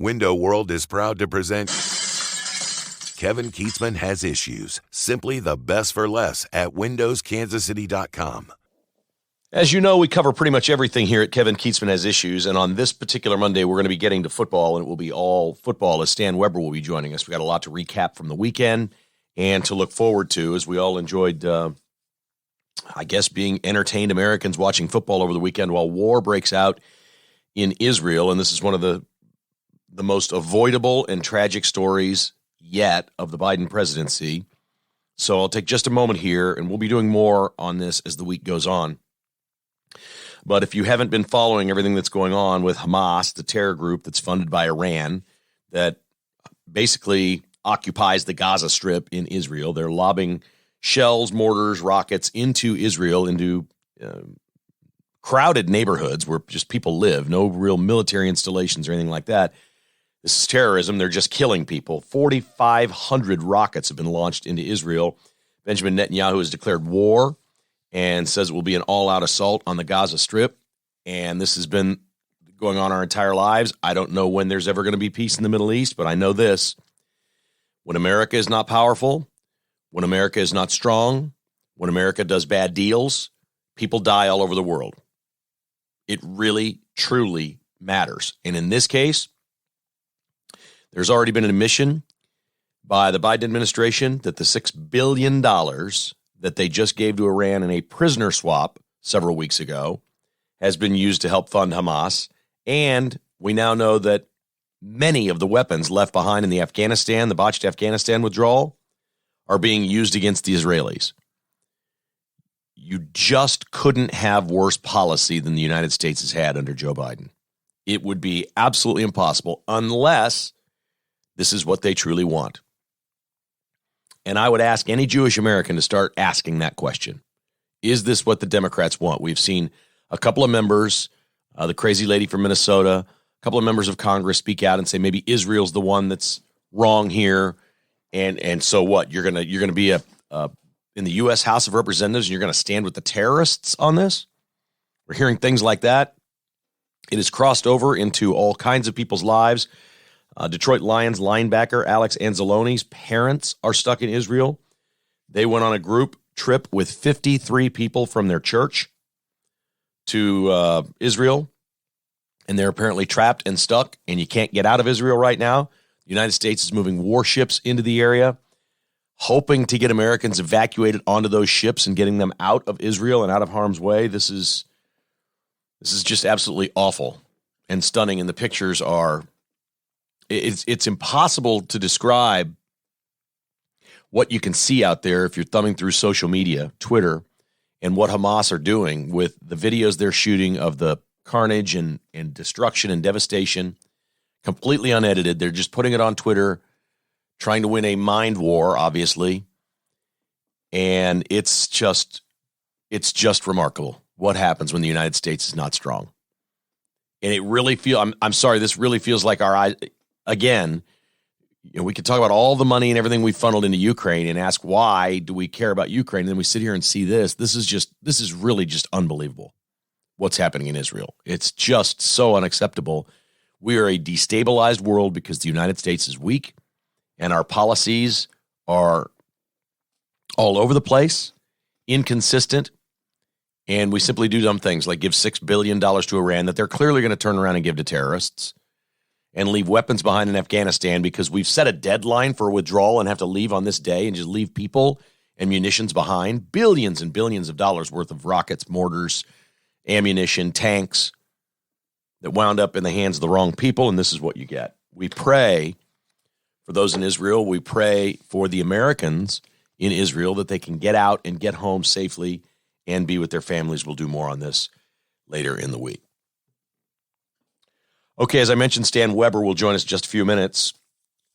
Window World is proud to present Kevin Keatsman Has Issues. Simply the best for less at windowskansascity.com. As you know, we cover pretty much everything here at Kevin Keatsman Has Issues, and on this particular Monday, we're going to be getting to football, and it will be all football as Stan Weber will be joining us. We got a lot to recap from the weekend and to look forward to as we all enjoyed, being entertained Americans watching football over the weekend while war breaks out in Israel, and this is one of the most avoidable and tragic stories yet of the Biden presidency. So I'll take just a moment here, and we'll be doing more on this as the week goes on. But if you haven't been following everything that's going on with Hamas, the terror group that's funded by Iran, that basically occupies the Gaza Strip in Israel, they're lobbing shells, mortars, rockets into Israel, into crowded neighborhoods where just people live, no real military installations or anything like that. This is terrorism. They're just killing people. 4,500 rockets have been launched into Israel. Benjamin Netanyahu has declared war and says it will be an all-out assault on the Gaza Strip. And this has been going on our entire lives. I don't know when there's ever going to be peace in the Middle East, but I know this. When America is not powerful, when America is not strong, when America does bad deals, people die all over the world. It really, truly matters. And in this case, there's already been an admission by the Biden administration that the $6 billion that they just gave to Iran in a prisoner swap several weeks ago has been used to help fund Hamas. And we now know that many of the weapons left behind in the botched Afghanistan withdrawal, are being used against the Israelis. You just couldn't have worse policy than the United States has had under Joe Biden. It would be absolutely impossible unless this is what they truly want. And I would ask any Jewish American to start asking that question. Is this what the Democrats want? We've seen a couple of members, the crazy lady from Minnesota, a couple of members of Congress speak out and say maybe Israel's the one that's wrong here. And so what? You're gonna be in the U.S. House of Representatives and you're going to stand with the terrorists on this? We're hearing things like that. It has crossed over into all kinds of people's lives. Detroit Lions linebacker Alex Anzalone's parents are stuck in Israel. They went on a group trip with 53 people from their church to Israel, and they're apparently trapped and stuck, and you can't get out of Israel right now. The United States is moving warships into the area, hoping to get Americans evacuated onto those ships and getting them out of Israel and out of harm's way. This is just absolutely awful and stunning, and the pictures are... It's impossible to describe what you can see out there if you're thumbing through social media, Twitter, and what Hamas are doing with the videos they're shooting of the carnage and destruction and devastation, completely unedited. They're just putting it on Twitter, trying to win a mind war, obviously. And it's just remarkable what happens when the United States is not strong. And it really I'm sorry, this really feels like our eyes. Again, we could talk about all the money and everything we funneled into Ukraine and ask why do we care about Ukraine? And then we sit here and see this. This is really just unbelievable what's happening in Israel. It's just so unacceptable. We are a destabilized world because the United States is weak and our policies are all over the place, inconsistent, and we simply do dumb things like give $6 billion to Iran that they're clearly going to turn around and give to terrorists, and leave weapons behind in Afghanistan because we've set a deadline for withdrawal and have to leave on this day and just leave people and munitions behind. Billions and billions of dollars worth of rockets, mortars, ammunition, tanks that wound up in the hands of the wrong people, and this is what you get. We pray for those in Israel. We pray for the Americans in Israel that they can get out and get home safely and be with their families. We'll do more on this later in the week. Okay, as I mentioned, Stan Weber will join us in just a few minutes.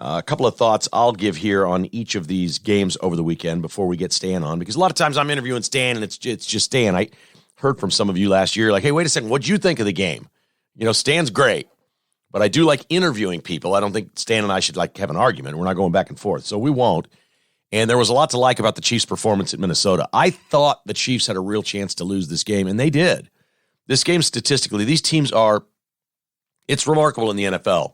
A couple of thoughts I'll give here on each of these games over the weekend before we get Stan on, because a lot of times I'm interviewing Stan and it's just Stan. I heard from some of you last year, like, hey, wait a second, what'd you think of the game? Stan's great, but I do like interviewing people. I don't think Stan and I should have an argument. We're not going back and forth, so we won't. And there was a lot to like about the Chiefs' performance at Minnesota. I thought the Chiefs had a real chance to lose this game, and they did. This game, statistically, these teams are, it's remarkable in the NFL.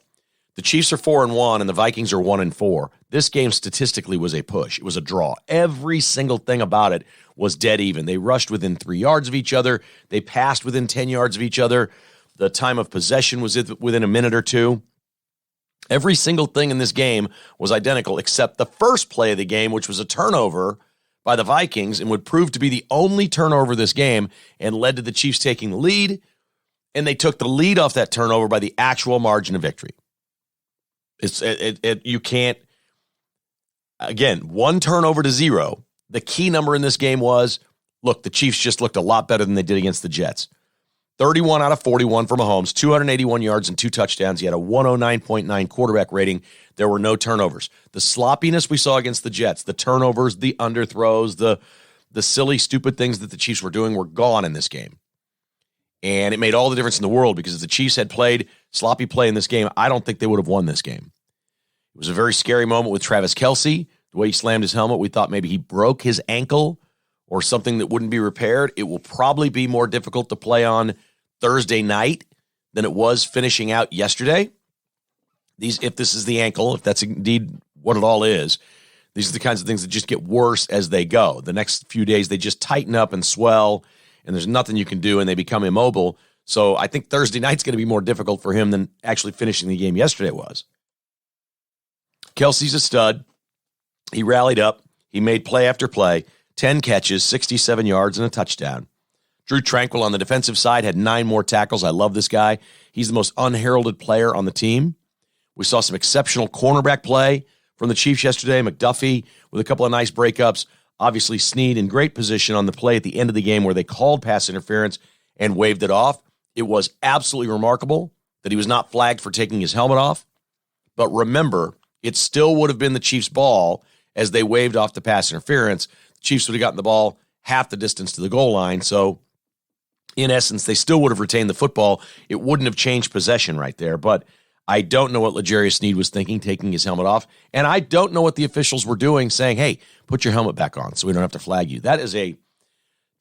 The Chiefs are 4-1 and the Vikings are 1-4. This game statistically was a push. It was a draw. Every single thing about it was dead even. They rushed within 3 yards of each other. They passed within 10 yards of each other. The time of possession was within a minute or two. Every single thing in this game was identical except the first play of the game, which was a turnover by the Vikings and would prove to be the only turnover of this game and led to the Chiefs taking the lead. And they took the lead off that turnover by the actual margin of victory. You can't, again, 1 turnover to 0. The key number in this game was, look, the Chiefs just looked a lot better than they did against the Jets. 31 out of 41 for Mahomes, 281 yards and 2 touchdowns. He had a 109.9 quarterback rating. There were no turnovers. The sloppiness we saw against the Jets, the turnovers, the underthrows, the silly, stupid things that the Chiefs were doing were gone in this game. And it made all the difference in the world because if the Chiefs had played sloppy play in this game, I don't think they would have won this game. It was a very scary moment with Travis Kelce. The way he slammed his helmet, we thought maybe he broke his ankle or something that wouldn't be repaired. It will probably be more difficult to play on Thursday night than it was finishing out yesterday. If this is the ankle, if that's indeed what it all is, these are the kinds of things that just get worse as they go. The next few days, they just tighten up and swell, and there's nothing you can do, and they become immobile. So I think Thursday night's going to be more difficult for him than actually finishing the game yesterday was. Kelce's a stud. He rallied up. He made play after play, 10 catches, 67 yards, and a touchdown. Drew Tranquill on the defensive side had 9 more tackles. I love this guy. He's the most unheralded player on the team. We saw some exceptional cornerback play from the Chiefs yesterday. McDuffie with a couple of nice breakups. Obviously, Snead in great position on the play at the end of the game where they called pass interference and waved it off. It was absolutely remarkable that he was not flagged for taking his helmet off. But remember, it still would have been the Chiefs' ball as they waved off the pass interference. The Chiefs would have gotten the ball half the distance to the goal line. So, in essence, they still would have retained the football. It wouldn't have changed possession right there. But I don't know what L'Jarius Sneed was thinking, taking his helmet off. And I don't know what the officials were doing, saying, hey, put your helmet back on so we don't have to flag you. That is a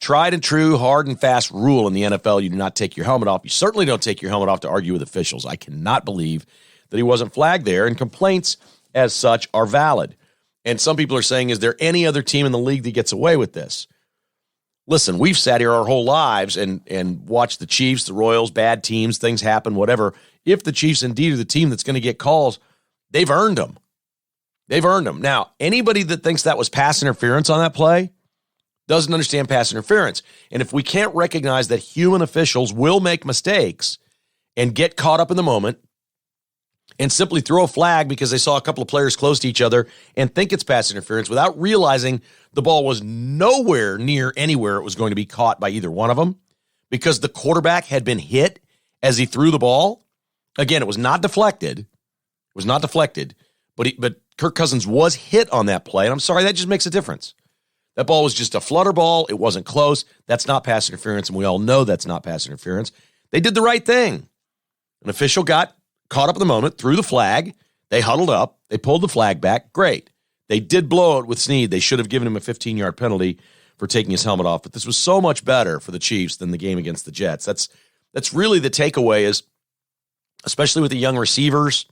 tried and true, hard and fast rule in the NFL. You do not take your helmet off. You certainly don't take your helmet off to argue with officials. I cannot believe that he wasn't flagged there, and complaints as such are valid. And some people are saying, is there any other team in the league that gets away with this? Listen, we've sat here our whole lives and watched the Chiefs, the Royals, bad teams, things happen, whatever. If the Chiefs indeed are the team that's going to get calls, they've earned them. They've earned them. Now, anybody that thinks that was pass interference on that play doesn't understand pass interference. And if we can't recognize that human officials will make mistakes and get caught up in the moment and simply throw a flag because they saw a couple of players close to each other and think it's pass interference without realizing the ball was nowhere near anywhere it was going to be caught by either one of them because the quarterback had been hit as he threw the ball. Again, it was not deflected. It was not deflected, but Kirk Cousins was hit on that play. And I'm sorry, that just makes a difference. That ball was just a flutter ball. It wasn't close. That's not pass interference, and we all know that's not pass interference. They did the right thing. An official got caught up in the moment, threw the flag. They huddled up. They pulled the flag back. Great. They did blow it with Snead. They should have given him a 15-yard penalty for taking his helmet off. But this was so much better for the Chiefs than the game against the Jets. That's really the takeaway is, especially with the young receivers,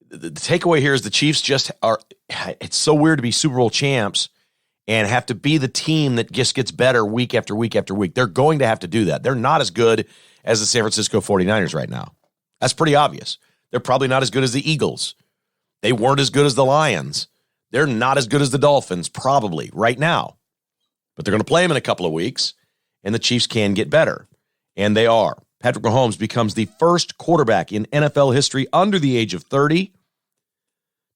the takeaway here is the Chiefs just are – it's so weird to be Super Bowl champs and have to be the team that just gets better week after week after week. They're going to have to do that. They're not as good as the San Francisco 49ers right now. That's pretty obvious. They're probably not as good as the Eagles. They weren't as good as the Lions. They're not as good as the Dolphins, probably, right now. But they're going to play them in a couple of weeks, and the Chiefs can get better. And they are. Patrick Mahomes becomes the first quarterback in NFL history under the age of 30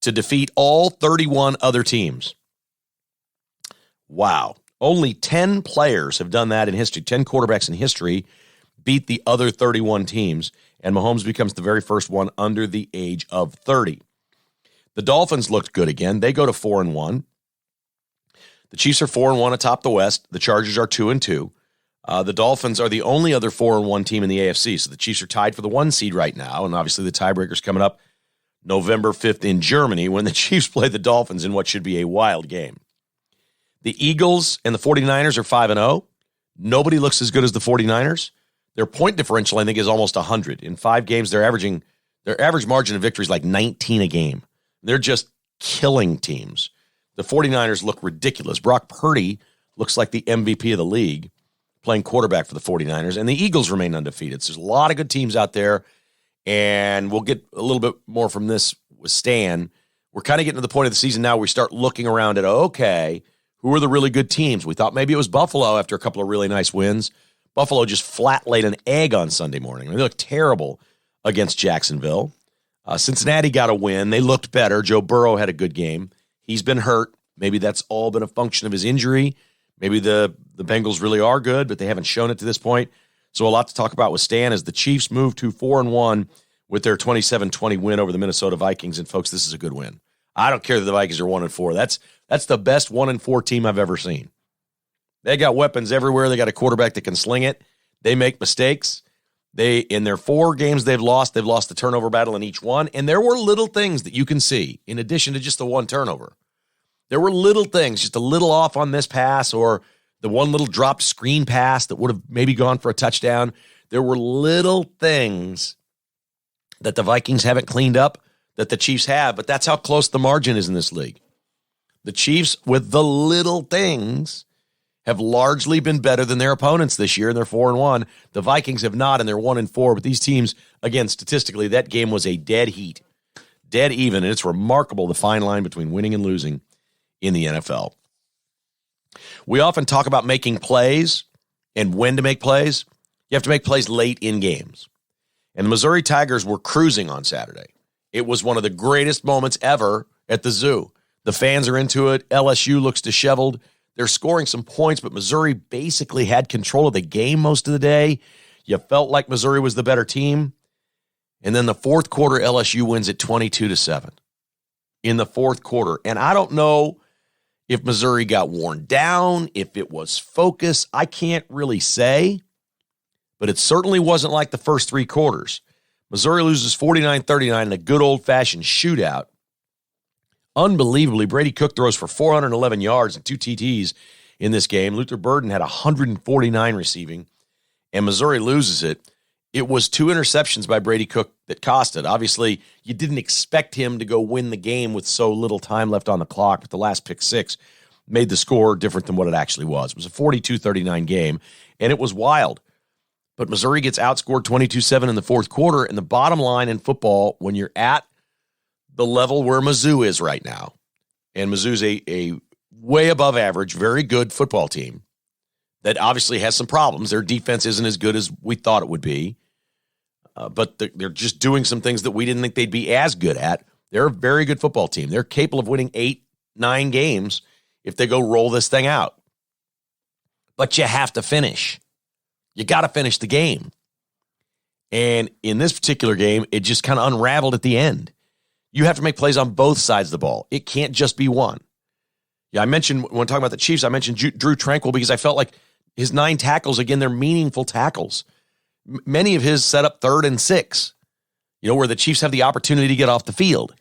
to defeat all 31 other teams. Wow. Only 10 players have done that in history. 10 quarterbacks in history beat the other 31 teams, and Mahomes becomes the very first one under the age of 30. The Dolphins looked good again. They go to 4-1. The Chiefs are 4-1 atop the West. The Chargers are 2-2. The Dolphins are the only other 4-1 team in the AFC, so the Chiefs are tied for the 1 seed right now, and obviously the tiebreaker's coming up November 5th in Germany when the Chiefs play the Dolphins in what should be a wild game. The Eagles and the 49ers are 5-0. Nobody looks as good as the 49ers. Their point differential, I think, is almost 100. In 5 games, they're averaging Their average margin of victory is like 19 a game. They're just killing teams. The 49ers look ridiculous. Brock Purdy looks like the MVP of the league playing quarterback for the 49ers, and the Eagles remain undefeated. So there's a lot of good teams out there, and we'll get a little bit more from this with Stan. We're kind of getting to the point of the season now where we start looking around at, okay, who are the really good teams? We thought maybe it was Buffalo after a couple of really nice wins. Buffalo just flat laid an egg on Sunday morning. They looked terrible against Jacksonville. Cincinnati got a win. They looked better. Joe Burrow had a good game. He's been hurt. Maybe that's all been a function of his injury. Maybe the Bengals really are good, but they haven't shown it to this point. So a lot to talk about with Stan as the Chiefs move to 4-1 with their 27-20 win over the Minnesota Vikings. And, folks, this is a good win. I don't care that the Vikings are 1-4. That's the best 1-4 team I've ever seen. They got weapons everywhere. They got a quarterback that can sling it. They make mistakes. In their 4 games they've lost the turnover battle in each one. And there were little things that you can see in addition to just the one turnover. There were little things, just a little off on this pass or the one little dropped screen pass that would have maybe gone for a touchdown. There were little things that the Vikings haven't cleaned up that the Chiefs have, but that's how close the margin is in this league. The Chiefs, with the little things, have largely been better than their opponents this year, and they're 4-1. The Vikings have not, and they're 1-4. But these teams, again, statistically, that game was a dead heat, dead even, and it's remarkable the fine line between winning and losing in the NFL. We often talk about making plays and when to make plays. You have to make plays late in games. And the Missouri Tigers were cruising on Saturday. It was one of the greatest moments ever at the Zoo. The fans are into it. LSU looks disheveled. They're scoring some points, but Missouri basically had control of the game most of the day. You felt like Missouri was the better team. And then the fourth quarter, LSU wins it 22-7 in the fourth quarter. And I don't know if Missouri got worn down, if it was focus. I can't really say, but it certainly wasn't like the first 3 quarters. Missouri loses 49-39 in a good old-fashioned shootout. Unbelievably, Brady Cook throws for 411 yards and 2 TDs in this game. Luther Burden had 149 receiving, and Missouri loses it. It was 2 interceptions by Brady Cook that cost it. Obviously, you didn't expect him to go win the game with so little time left on the clock, but the last pick 6 made the score different than what it actually was. It was a 42-39 game, and it was wild. But Missouri gets outscored 22-7 in the fourth quarter, and the bottom line in football, when you're at the level where Mizzou is right now, and Mizzou's a way above average, very good football team that obviously has some problems. Their defense isn't as good as we thought it would be, but they're just doing some things that we didn't think they'd be as good at. They're a very good football team. They're capable of winning 8-9 games if they go roll this thing out. But you have to finish. You got to finish the game. And in this particular game, it just kind of unraveled at the end. You have to make plays on both sides of the ball. It can't just be one. Yeah, I mentioned, when talking about the Chiefs, I mentioned Drew Tranquill because I felt like his 9 tackles, again, they're meaningful tackles. Many of his set up 3rd and 6, where the Chiefs have the opportunity to get off the field.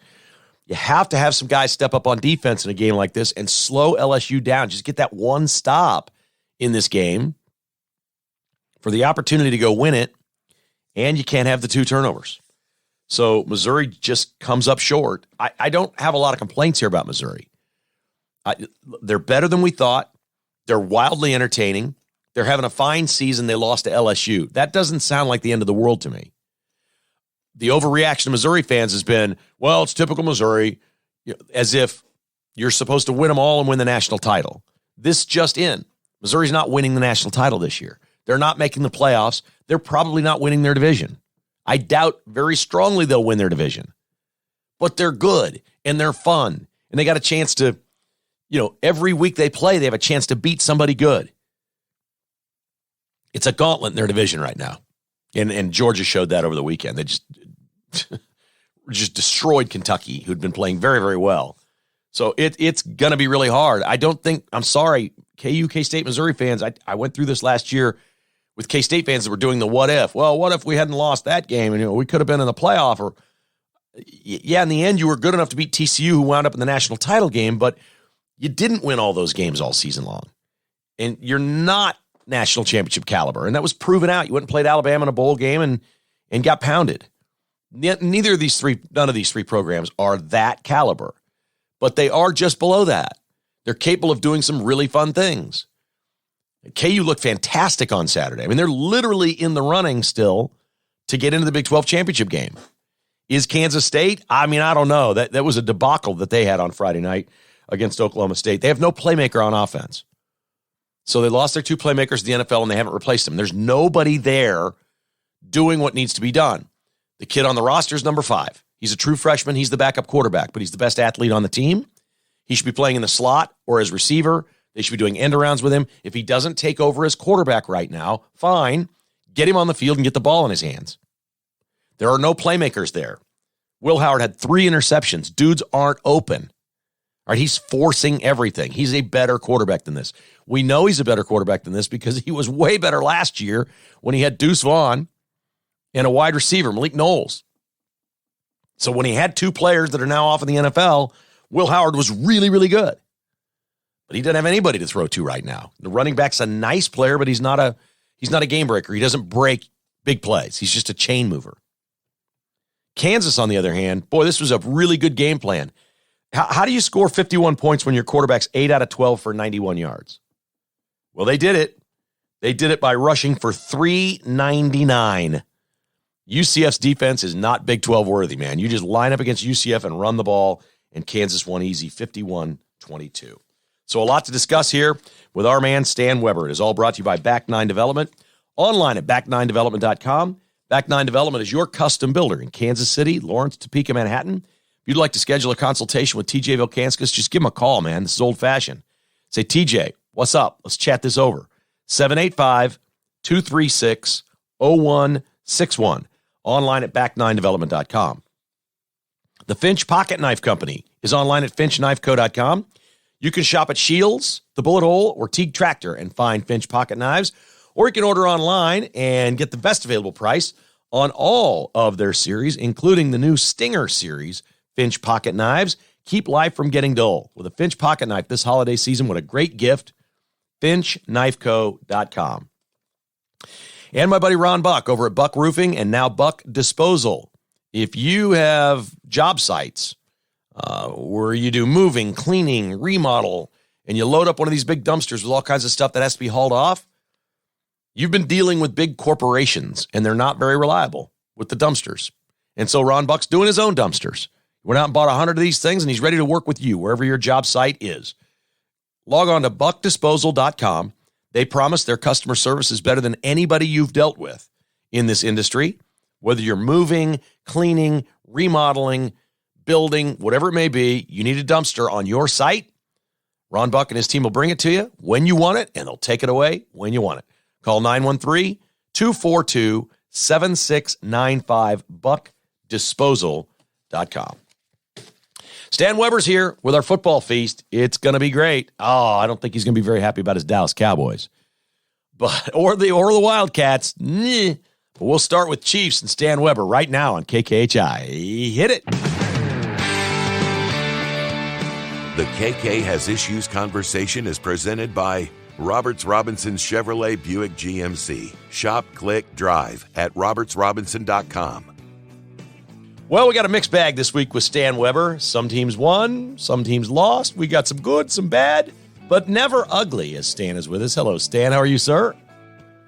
You have to have some guys step up on defense in a game like this and slow LSU down. Just get that one stop in this game for the opportunity to go win it, and you can't have the 2 turnovers. So Missouri just comes up short. I don't have a lot of complaints here about Missouri. They're better than we thought. They're wildly entertaining. They're having a fine season. They lost to LSU. That doesn't sound like the end of the world to me. The overreaction of Missouri fans has been, well, it's typical Missouri, as if you're supposed to win them all and win the national title. This just in. Missouri's not winning the national title this year. They're not making the playoffs. They're probably not winning their division. I doubt very strongly they'll win their division. But they're good, and they're fun, and they got a chance to, every week they play, they have a chance to beat somebody good. It's a gauntlet in their division right now. And Georgia showed that over the weekend. They just destroyed Kentucky, who'd been playing very, very well. So it's going to be really hard. I'm sorry, KU, K-State, Missouri fans, I went through this last year with K-State fans that were doing the what if. Well, what if we hadn't lost that game and we could have been in the playoff? Or yeah, in the end, you were good enough to beat TCU, who wound up in the national title game, but you didn't win all those games all season long. And you're not national championship caliber. And that was proven out. You went and played Alabama in a bowl game and got pounded. None of these three programs are that caliber, but they are just below that. They're capable of doing some really fun things. KU looked fantastic on Saturday. I mean, they're literally in the running still to get into the Big 12 championship game. Is Kansas State? I mean, I don't know. That was a debacle that they had on Friday night against Oklahoma State. They have no playmaker on offense. So they lost their two playmakers in the NFL, and they haven't replaced them. There's nobody there doing what needs to be done. The kid on the roster is number 5. He's a true freshman. He's the backup quarterback, but he's the best athlete on the team. He should be playing in the slot or as receiver. They should be doing end-arounds with him. If he doesn't take over as quarterback right now, fine. Get him on the field and get the ball in his hands. There are no playmakers there. Will Howard had 3 interceptions. Dudes aren't open. All right, he's forcing everything. He's a better quarterback than this. We know he's a better quarterback than this because he was way better last year when he had Deuce Vaughn and a wide receiver, Malik Knowles. So when he had 2 players that are now off in the NFL, Will Howard was really, really good. But he doesn't have anybody to throw to right now. The running back's a nice player, but he's not a game breaker. He doesn't break big plays. He's just a chain mover. Kansas, on the other hand, boy, this was a really good game plan. How do you score 51 points when your quarterback's 8 out of 12 for 91 yards? Well, they did it. They did it by rushing for 399. UCF's defense is not Big 12 worthy, man. You just line up against UCF and run the ball, and Kansas won easy, 51-22. So a lot to discuss here with our man, Stan Weber. It is all brought to you by Back 9 Development, online at back9development.com. Back 9 Development is your custom builder in Kansas City, Lawrence, Topeka, Manhattan. If you'd like to schedule a consultation with TJ Vilkanskas, just give him a call, man. This is old-fashioned. Say, TJ, what's up? Let's chat this over. 785-236-0161. Online at back9development.com. The Finch Pocket Knife Company is online at finchknifeco.com. You can shop at Shields, The Bullet Hole, or Teague Tractor and find Finch Pocket Knives. Or you can order online and get the best available price on all of their series, including the new Stinger series, Finch Pocket Knives. Keep life from getting dull with a Finch Pocket Knife this holiday season. What a great gift. FinchKnifeco.com. And my buddy Ron Buck over at Buck Roofing and now Buck Disposal. If you have job sites where you do moving, cleaning, remodel, and you load up one of these big dumpsters with all kinds of stuff that has to be hauled off, you've been dealing with big corporations, and they're not very reliable with the dumpsters. And so Ron Buck's doing his own dumpsters. Went out and bought 100 of these things, and he's ready to work with you wherever your job site is. Log on to buckdisposal.com. They promise their customer service is better than anybody you've dealt with in this industry. Whether you're moving, cleaning, remodeling, building, whatever it may be, you need a dumpster on your site. Ron Buck and his team will bring it to you when you want it, and they'll take it away when you want it. Call 913-242-7695, buckdisposal.com. Stan Weber's here with our football feast. It's going to be great. Oh, I don't think he's going to be very happy about his Dallas Cowboys. Or the Wildcats. But we'll start with Chiefs and Stan Weber right now on KKHI. Hit it. The KK Has Issues conversation is presented by Roberts Robinson Chevrolet Buick GMC. Shop, click, drive at robertsrobinson.com. Well, we got a mixed bag this week with Stan Weber. Some teams won, some teams lost. We got some good, some bad, but never ugly as Stan is with us. Hello, Stan. How are you, sir?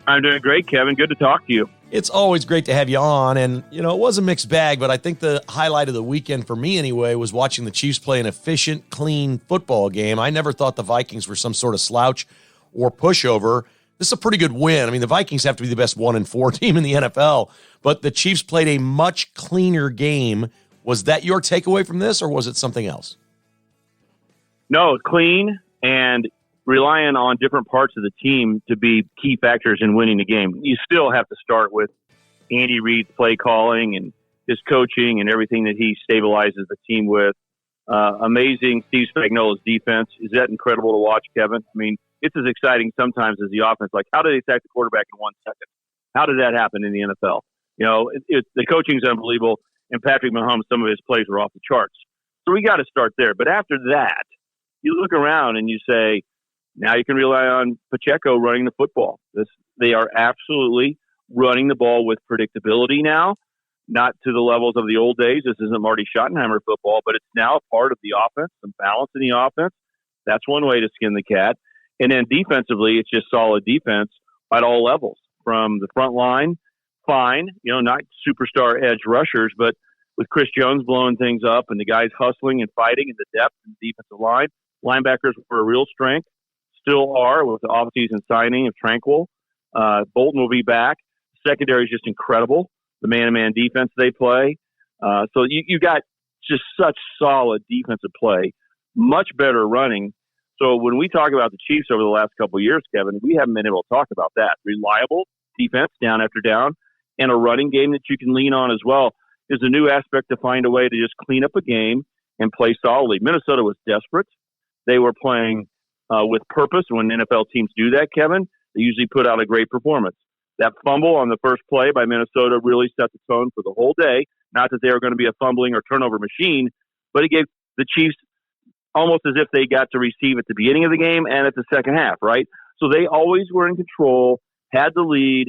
I'm doing great, Kevin. Good to talk to you. It's always great to have you on. And, you know, it was a mixed bag, but I think the highlight of the weekend for me anyway was watching the Chiefs play an efficient, clean football game. I never thought the Vikings were some sort of slouch or pushover. This is a pretty good win. I mean, the Vikings have to be the best 1-4 team in the NFL, but the Chiefs played a much cleaner game. Was that your takeaway from this, or was it something else? No, clean and relying on different parts of the team to be key factors in winning the game. You still have to start with Andy Reid's play calling and his coaching and everything that he stabilizes the team with. Amazing Steve Spagnuolo's defense. Is that incredible to watch, Kevin? I mean, it's as exciting sometimes as the offense. Like, how did they sack the quarterback in 1 second? How did that happen in the NFL? You know, the coaching's unbelievable, and Patrick Mahomes, some of his plays were off the charts. So we got to start there. But after that, you look around and you say, now you can rely on Pacheco running the football. They are absolutely running the ball with predictability now. not to the levels of the old days. This isn't Marty Schottenheimer football, but it's now a part of the offense, some balance in the offense. That's one way to skin the cat. And then defensively, it's just solid defense at all levels. From the front line, fine, not superstar edge rushers, but with Chris Jones blowing things up and the guys hustling and fighting and the depth in the defensive line, linebackers were a real strength, still are with the offseason signing of Tranquil. Bolton will be back. Secondary is just incredible. The man-to-man defense they play. So you got just such solid defensive play, much better running. So when we talk about the Chiefs over the last couple of years, Kevin, we haven't been able to talk about that. Reliable defense down after down and a running game that you can lean on as well is a new aspect to find a way to just clean up a game and play solidly. Minnesota was desperate. They were playing with purpose. When NFL teams do that, Kevin, they usually put out a great performance. That fumble on the first play by Minnesota really set the tone for the whole day. Not that they were going to be a fumbling or turnover machine, but it gave the Chiefs almost as if they got to receive at the beginning of the game and at the second half, right? So they always were in control, had the lead.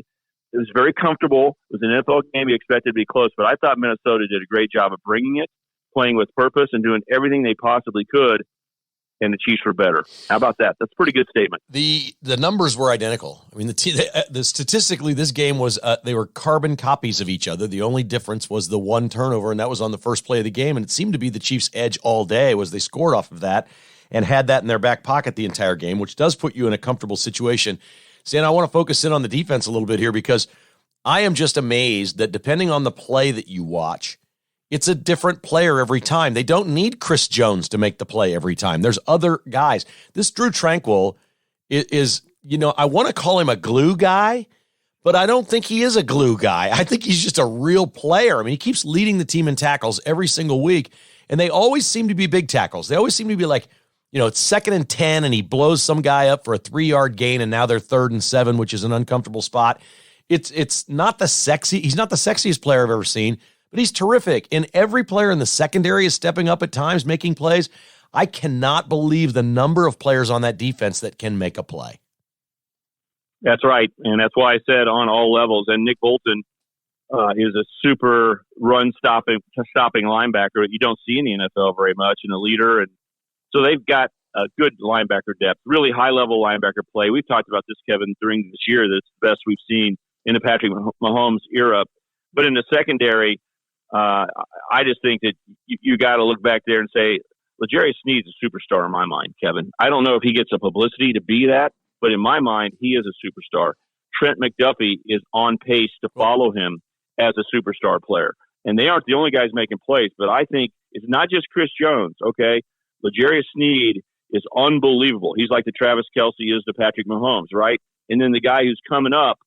It was very comfortable. It was an NFL game. You expected to be close, but I thought Minnesota did a great job of bringing it, playing with purpose, and doing everything they possibly could, and the Chiefs were better. How about that? That's a pretty good statement. The numbers were identical. I mean, the statistically, this game was they were carbon copies of each other. The only difference was the one turnover, and that was on the first play of the game, and it seemed to be the Chiefs' edge all day was they scored off of that and had that in their back pocket the entire game, which does put you in a comfortable situation. Stan, I want to focus in on the defense a little bit here because I am just amazed that depending on the play that you watch, it's a different player every time. They don't need Chris Jones to make the play every time. There's other guys. This Drew Tranquil is I want to call him a glue guy, but I don't think he is a glue guy. I think he's just a real player. I mean, he keeps leading the team in tackles every single week, and they always seem to be big tackles. They always seem to be like, it's 2nd and 10, and he blows some guy up for a 3-yard gain, and now they're 3rd and 7, which is an uncomfortable spot. It's not the he's not the sexiest player I've ever seen, but he's terrific. And every player in the secondary is stepping up at times, making plays. I cannot believe the number of players on that defense that can make a play. That's right, and that's why I said on all levels. And Nick Bolton is a super run-stopping linebacker that you don't see in the NFL very much, and a leader. And so they've got a good linebacker depth, really high-level linebacker play. We've talked about this, Kevin, during this year. That's the best we've seen in the Patrick Mahomes era. But in the secondary, I just think that you got to look back there and say, L'Jarius Sneed's a superstar in my mind, Kevin. I don't know if he gets the publicity to be that, but in my mind, he is a superstar. Trent McDuffie is on pace to follow him as a superstar player. And they aren't the only guys making plays, but I think it's not just Chris Jones, okay? L'Jarius Sneed is unbelievable. He's like the Travis Kelce is to Patrick Mahomes, right? And then the guy who's coming up,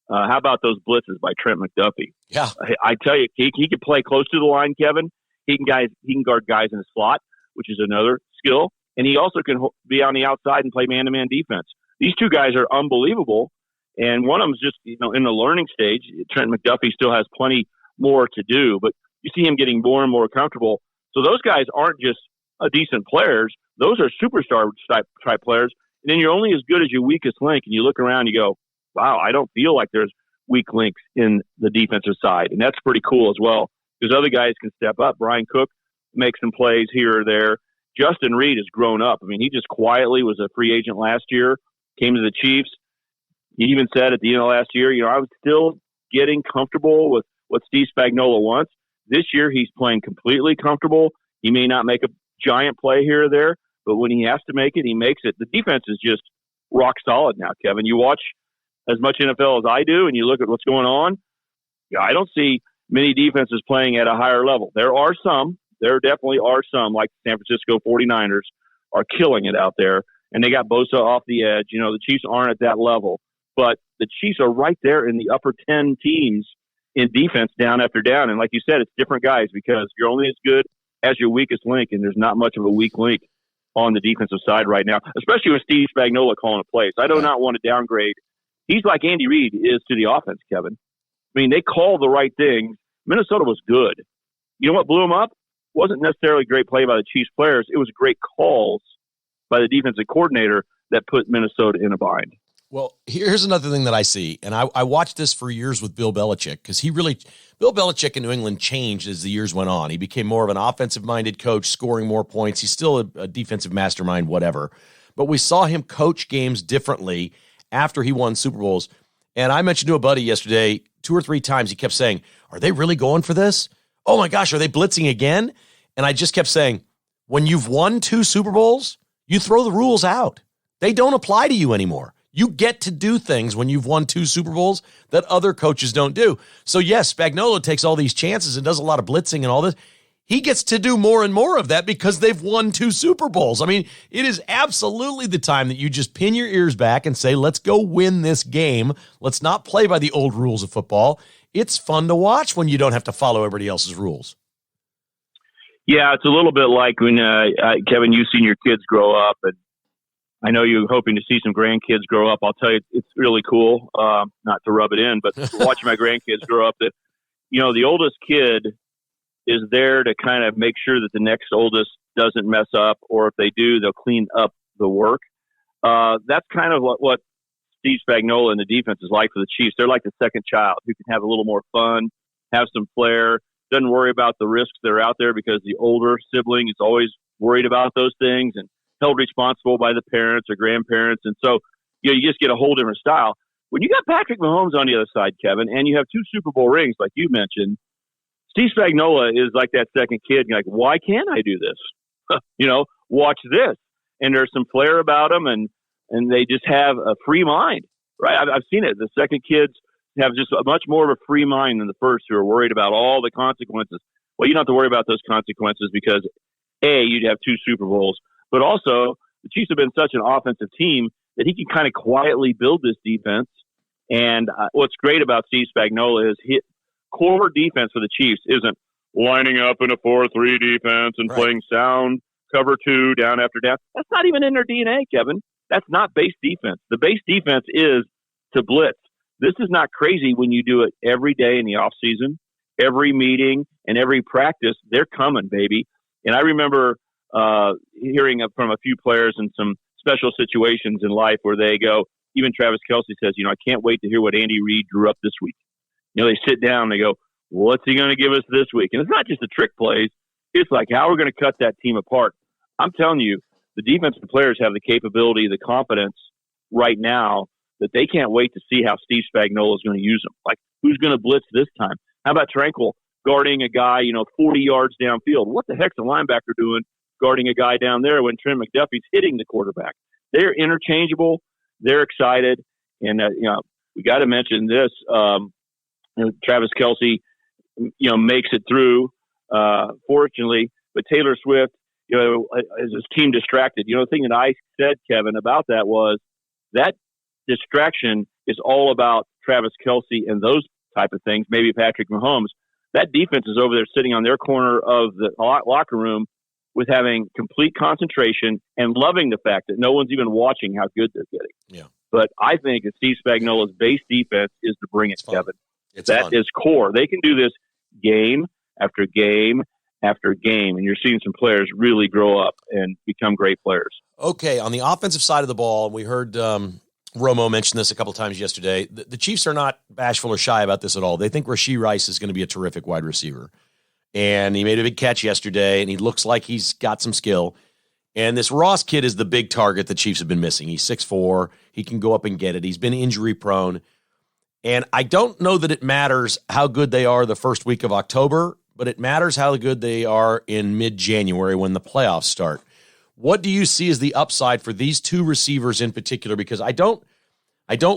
how about those blitzes by Trent McDuffie? Yeah, I tell you, he can play close to the line, Kevin. He can guard guys in the slot, which is another skill, and he also can be on the outside and play man-to-man defense. These two guys are unbelievable, and one of them's just in the learning stage. Trent McDuffie still has plenty more to do, but you see him getting more and more comfortable. So those guys aren't just decent players; those are superstar type players. And then you're only as good as your weakest link. And you look around, and you go, wow, I don't feel like there's weak links in the defensive side. And that's pretty cool as well, because other guys can step up. Brian Cook makes some plays here or there. Justin Reed has grown up. I mean, he just quietly was a free agent last year, came to the Chiefs. He even said at the end of last year, I was still getting comfortable with what Steve Spagnuolo wants. This year, he's playing completely comfortable. He may not make a giant play here or there, but when he has to make it, he makes it. The defense is just rock solid now, Kevin. You watch as much NFL as I do, and you look at what's going on, I don't see many defenses playing at a higher level. There definitely are some, like the San Francisco 49ers, are killing it out there, and they got Bosa off the edge. The Chiefs aren't at that level, but the Chiefs are right there in the upper 10 teams in defense down after down. And like you said, it's different guys because you're only as good as your weakest link, and there's not much of a weak link on the defensive side right now, especially with Steve Spagnuolo calling a play. So I do not want to downgrade. He's like Andy Reid is to the offense, Kevin. I mean, they call the right things. Minnesota was good. You know what blew them up? Wasn't necessarily a great play by the Chiefs players. It was great calls by the defensive coordinator that put Minnesota in a bind. Well, here's another thing that I see, and I watched this for years with Bill Belichick, because Bill Belichick in New England changed as the years went on. He became more of an offensive-minded coach, scoring more points. He's still a defensive mastermind, whatever. But we saw him coach games differently after he won Super Bowls. And I mentioned to a buddy yesterday, 2 or 3 times, he kept saying, are they really going for this? Oh my gosh, are they blitzing again? And I just kept saying, when you've won 2 Super Bowls, you throw the rules out. They don't apply to you anymore. You get to do things when you've won 2 Super Bowls that other coaches don't do. So yes, Spagnuolo takes all these chances and does a lot of blitzing and all this. He gets to do more and more of that because they've won 2 Super Bowls. I mean, it is absolutely the time that you just pin your ears back and say, let's go win this game. Let's not play by the old rules of football. It's fun to watch when you don't have to follow everybody else's rules. Yeah, it's a little bit like when, Kevin, you've seen your kids grow up, and I know you're hoping to see some grandkids grow up. I'll tell you, it's really cool, not to rub it in, but watching my grandkids grow up, that, you know, the oldest kid is there to kind of make sure that the next oldest doesn't mess up, or if they do, they'll clean up the work. That's kind of what Steve Spagnuolo and the defense is like for the Chiefs. They're like the second child who can have a little more fun, have some flair, doesn't worry about the risks that are out there, because the older sibling is always worried about those things and held responsible by the parents or grandparents. And so, you know, you just get a whole different style. When you got Patrick Mahomes on the other side, Kevin, and you have 2 Super Bowl rings, like you mentioned, Steve Spagnuolo is like that second kid. You're like, why can't I do this? You know, watch this. And there's some flair about them, and they just have a free mind, right? I've seen it. The second kids have just a much more of a free mind than the first, who are worried about all the consequences. Well, you don't have to worry about those consequences because, A, you'd have 2 Super Bowls, but also the Chiefs have been such an offensive team that he can kind of quietly build this defense. And what's great about Steve Spagnuolo is core defense for the Chiefs isn't lining up in a 4-3 defense and playing sound cover 2 down after down. That's not even in their DNA, Kevin. That's not base defense. The base defense is to blitz. This is not crazy when you do it every day in the off season, every meeting and every practice. They're coming, baby. And I remember hearing from a few players in some special situations in life where they go, even Travis Kelce says, you know, I can't wait to hear what Andy Reid drew up this week. You know, they sit down and they go, what's he going to give us this week? And it's not just the trick plays. It's like how we're going to cut that team apart. I'm telling you, the defensive players have the capability, the confidence right now that they can't wait to see how Steve Spagnuolo is going to use them. Like, who's going to blitz this time? How about Tranquil guarding a guy, 40 yards downfield? What the heck's a linebacker doing guarding a guy down there when Trent McDuffie's hitting the quarterback? They're interchangeable. They're excited. And, we got to mention this. Travis Kelce, makes it through, fortunately. But Taylor Swift, is his team distracted. The thing that I said, Kevin, about that was that distraction is all about Travis Kelce and those type of things, maybe Patrick Mahomes. That defense is over there sitting on their corner of the locker room with having complete concentration and loving the fact that no one's even watching how good they're getting. Yeah. But I think that Steve Spagnuolo's base defense is to bring it, Kevin. That is core. They can do this game after game after game, and you're seeing some players really grow up and become great players. Okay, on the offensive side of the ball, we heard Romo mention this a couple times yesterday. The Chiefs are not bashful or shy about this at all. They think Rashee Rice is going to be a terrific wide receiver. And he made a big catch yesterday, and he looks like he's got some skill. And this Ross kid is the big target the Chiefs have been missing. He's 6'4". He can go up and get it. He's been injury-prone. And I don't know that it matters how good they are the first week of October, but it matters how good they are in mid-January when the playoffs start. What do you see as the upside for these two receivers in particular? Because I don't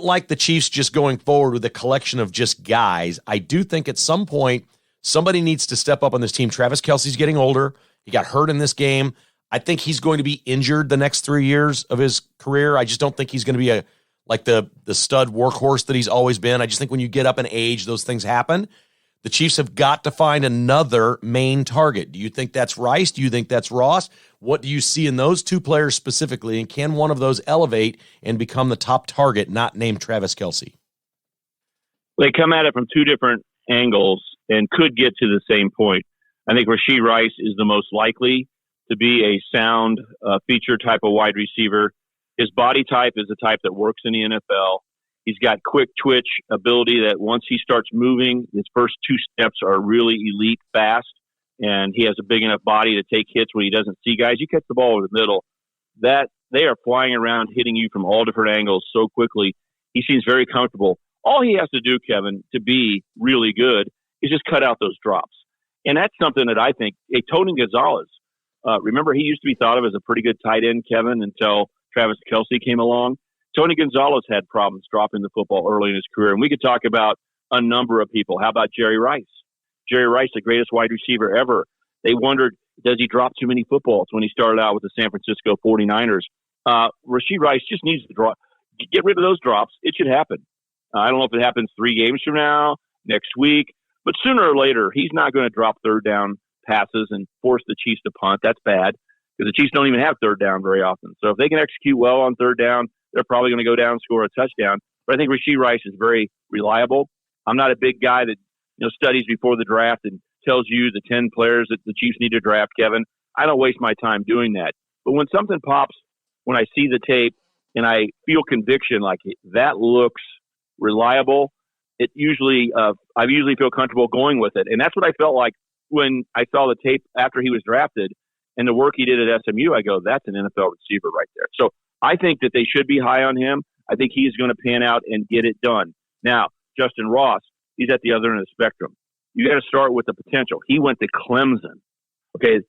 like the Chiefs just going forward with a collection of just guys. I do think at some point somebody needs to step up on this team. Travis Kelce's getting older. He got hurt in this game. I think he's going to be injured the next 3 years of his career. I just don't think he's going to be like the stud workhorse that he's always been. I just think when you get up in age, those things happen. The Chiefs have got to find another main target. Do you think that's Rice? Do you think that's Ross? What do you see in those two players specifically? And can one of those elevate and become the top target, not named Travis Kelce? They come at it from two different angles and could get to the same point. I think Rashee Rice is the most likely to be a sound feature type of wide receiver. His body type is the type that works in the NFL. He's got quick twitch ability that once he starts moving, his first two steps are really elite fast, and he has a big enough body to take hits when he doesn't see guys. You catch the ball over the middle, that they are flying around hitting you from all different angles so quickly. He seems very comfortable. All he has to do, Kevin, to be really good is just cut out those drops. And that's something that I think, Tony Gonzalez, remember he used to be thought of as a pretty good tight end, Kevin, until Travis Kelce came along. Tony Gonzalez had problems dropping the football early in his career. And we could talk about a number of people. How about Jerry Rice? Jerry Rice, the greatest wide receiver ever. They wondered, does he drop too many footballs when he started out with the San Francisco 49ers? Rashee Rice just needs to get rid of those drops. It should happen. I don't know if it happens 3 games from now, next week, but sooner or later, he's not going to drop third down passes and force the Chiefs to punt. That's bad because the Chiefs don't even have third down very often. So if they can execute well on third down, they're probably going to go down and score a touchdown. But I think Rashee Rice is very reliable. I'm not a big guy that studies before the draft and tells you the 10 players that the Chiefs need to draft, Kevin. I don't waste my time doing that. But when something pops, when I see the tape and I feel conviction, like that looks reliable, I usually feel comfortable going with it. And that's what I felt like when I saw the tape after he was drafted and the work he did at SMU. I go, that's an NFL receiver right there. So I think that they should be high on him. I think he's going to pan out and get it done. Now, Justin Ross, he's at the other end of the spectrum. You got to start with the potential. He went to Clemson. Okay,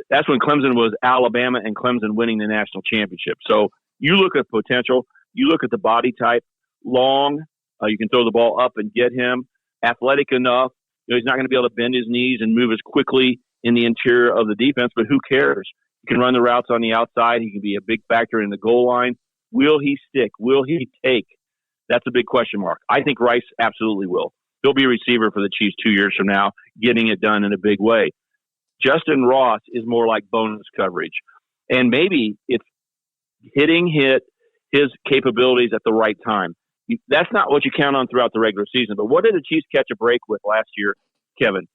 that's when Clemson was Alabama and Clemson winning the national championship. So you look at potential. You look at the body type. Long, you can throw the ball up and get him. Athletic enough. He's not going to be able to bend his knees and move as quickly in the interior of the defense, but who cares? He can run the routes on the outside. He can be a big factor in the goal line. Will he stick? Will he take? That's a big question mark. I think Rice absolutely will. He'll be a receiver for the Chiefs 2 years from now, getting it done in a big way. Justin Ross is more like bonus coverage. And maybe it's hitting his capabilities at the right time. That's not what you count on throughout the regular season. But what did the Chiefs catch a break with last year, Kevin?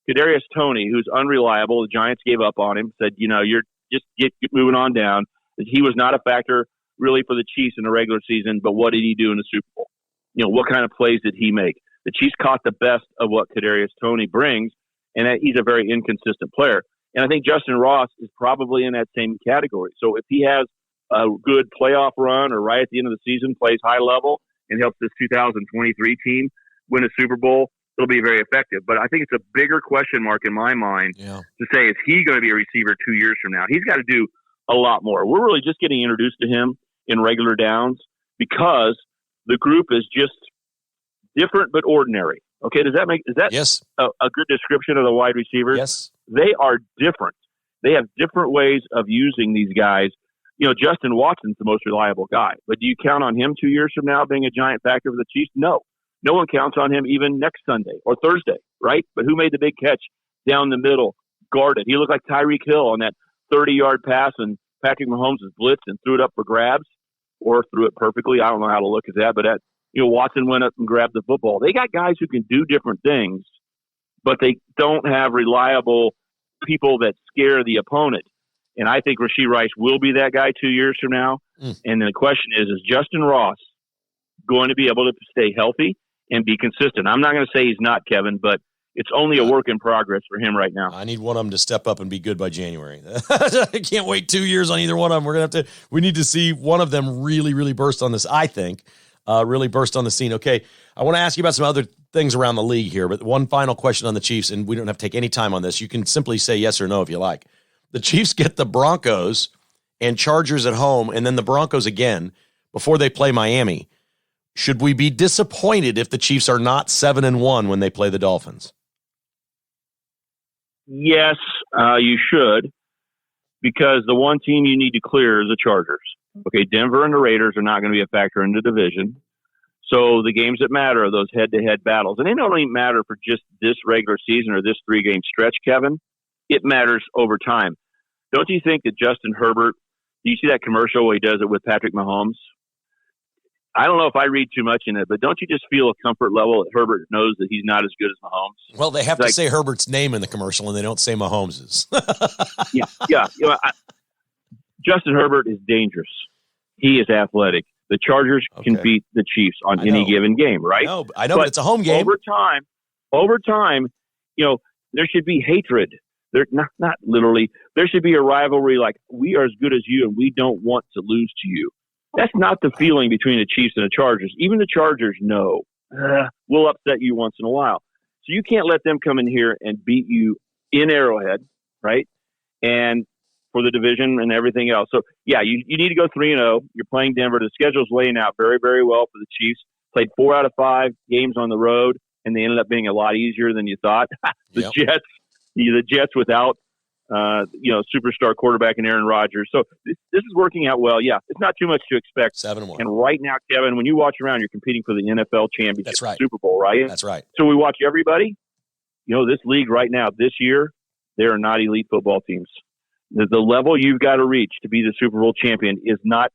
Kadarius Toney, who's unreliable. The Giants gave up on him, said, you're just get moving on down. He was not a factor really for the Chiefs in the regular season, but what did he do in the Super Bowl? What kind of plays did he make? The Chiefs caught the best of what Kadarius Toney brings, and he's a very inconsistent player. And I think Justin Ross is probably in that same category. So if he has a good playoff run or right at the end of the season plays high level and helps this 2023 team win a Super Bowl, it'll be very effective. But I think it's a bigger question mark in my mind to say, is he going to be a receiver 2 years from now? He's got to do a lot more. We're really just getting introduced to him in regular downs because the group is just different but ordinary. Okay, is that yes. a good description of the wide receivers? Yes. They are different. They have different ways of using these guys. Justin Watson's the most reliable guy, but do you count on him 2 years from now being a giant factor for the Chiefs? No. No one counts on him even next Sunday or Thursday, right? But who made the big catch down the middle, guarded? He looked like Tyreek Hill on that 30-yard pass, and Patrick Mahomes was blitzed and threw it up for grabs or threw it perfectly. I don't know how to look at that, but Watson went up and grabbed the football. They got guys who can do different things, but they don't have reliable people that scare the opponent. And I think Rashee Rice will be that guy 2 years from now. And the question is Justin Ross going to be able to stay healthy and be consistent? I'm not going to say he's not, Kevin, but it's only a work in progress for him right now. I need one of them to step up and be good by January. I can't wait 2 years on either one of them. We need to see one of them really, really burst on this, I think. Really burst on the scene. Okay, I want to ask you about some other things around the league here, but one final question on the Chiefs, and we don't have to take any time on this. You can simply say yes or no if you like. The Chiefs get the Broncos and Chargers at home, and then the Broncos again before they play Miami. Should we be disappointed if the Chiefs are not 7-1 when they play the Dolphins? Yes, you should, because the one team you need to clear is the Chargers. Okay, Denver and the Raiders are not going to be a factor in the division. So the games that matter are those head-to-head battles. And they don't even matter for just this regular season or this 3-game stretch, Kevin. It matters over time. Don't you think that Justin Herbert, do you see that commercial where he does it with Patrick Mahomes? I don't know if I read too much in it, but don't you just feel a comfort level that Herbert knows that he's not as good as Mahomes? Well, they have to say Herbert's name in the commercial, and they don't say Mahomes's. Yeah. Justin Herbert is dangerous. He is athletic. The Chargers can beat the Chiefs on any given game, right? I know, but it's a home game. Over time, there should be hatred. There, not literally. There should be a rivalry like, we are as good as you and we don't want to lose to you. That's not the feeling between the Chiefs and the Chargers. Even the Chargers know we'll upset you once in a while. So you can't let them come in here and beat you in Arrowhead, right? And for the division and everything else. So, yeah, you need to go 3-0. You're playing Denver. The schedule's laying out very, very well for the Chiefs. Played 4 out of 5 games on the road, and they ended up being a lot easier than you thought. The Jets without, superstar quarterback in Aaron Rodgers. So this is working out well. Yeah, it's not too much to expect. 7-1. And right now, Kevin, when you watch around, you're competing for the NFL championship. That's right. Super Bowl, right? That's right. So we watch everybody. This league right now, this year, there are not elite football teams. The level you've got to reach to be the Super Bowl champion is not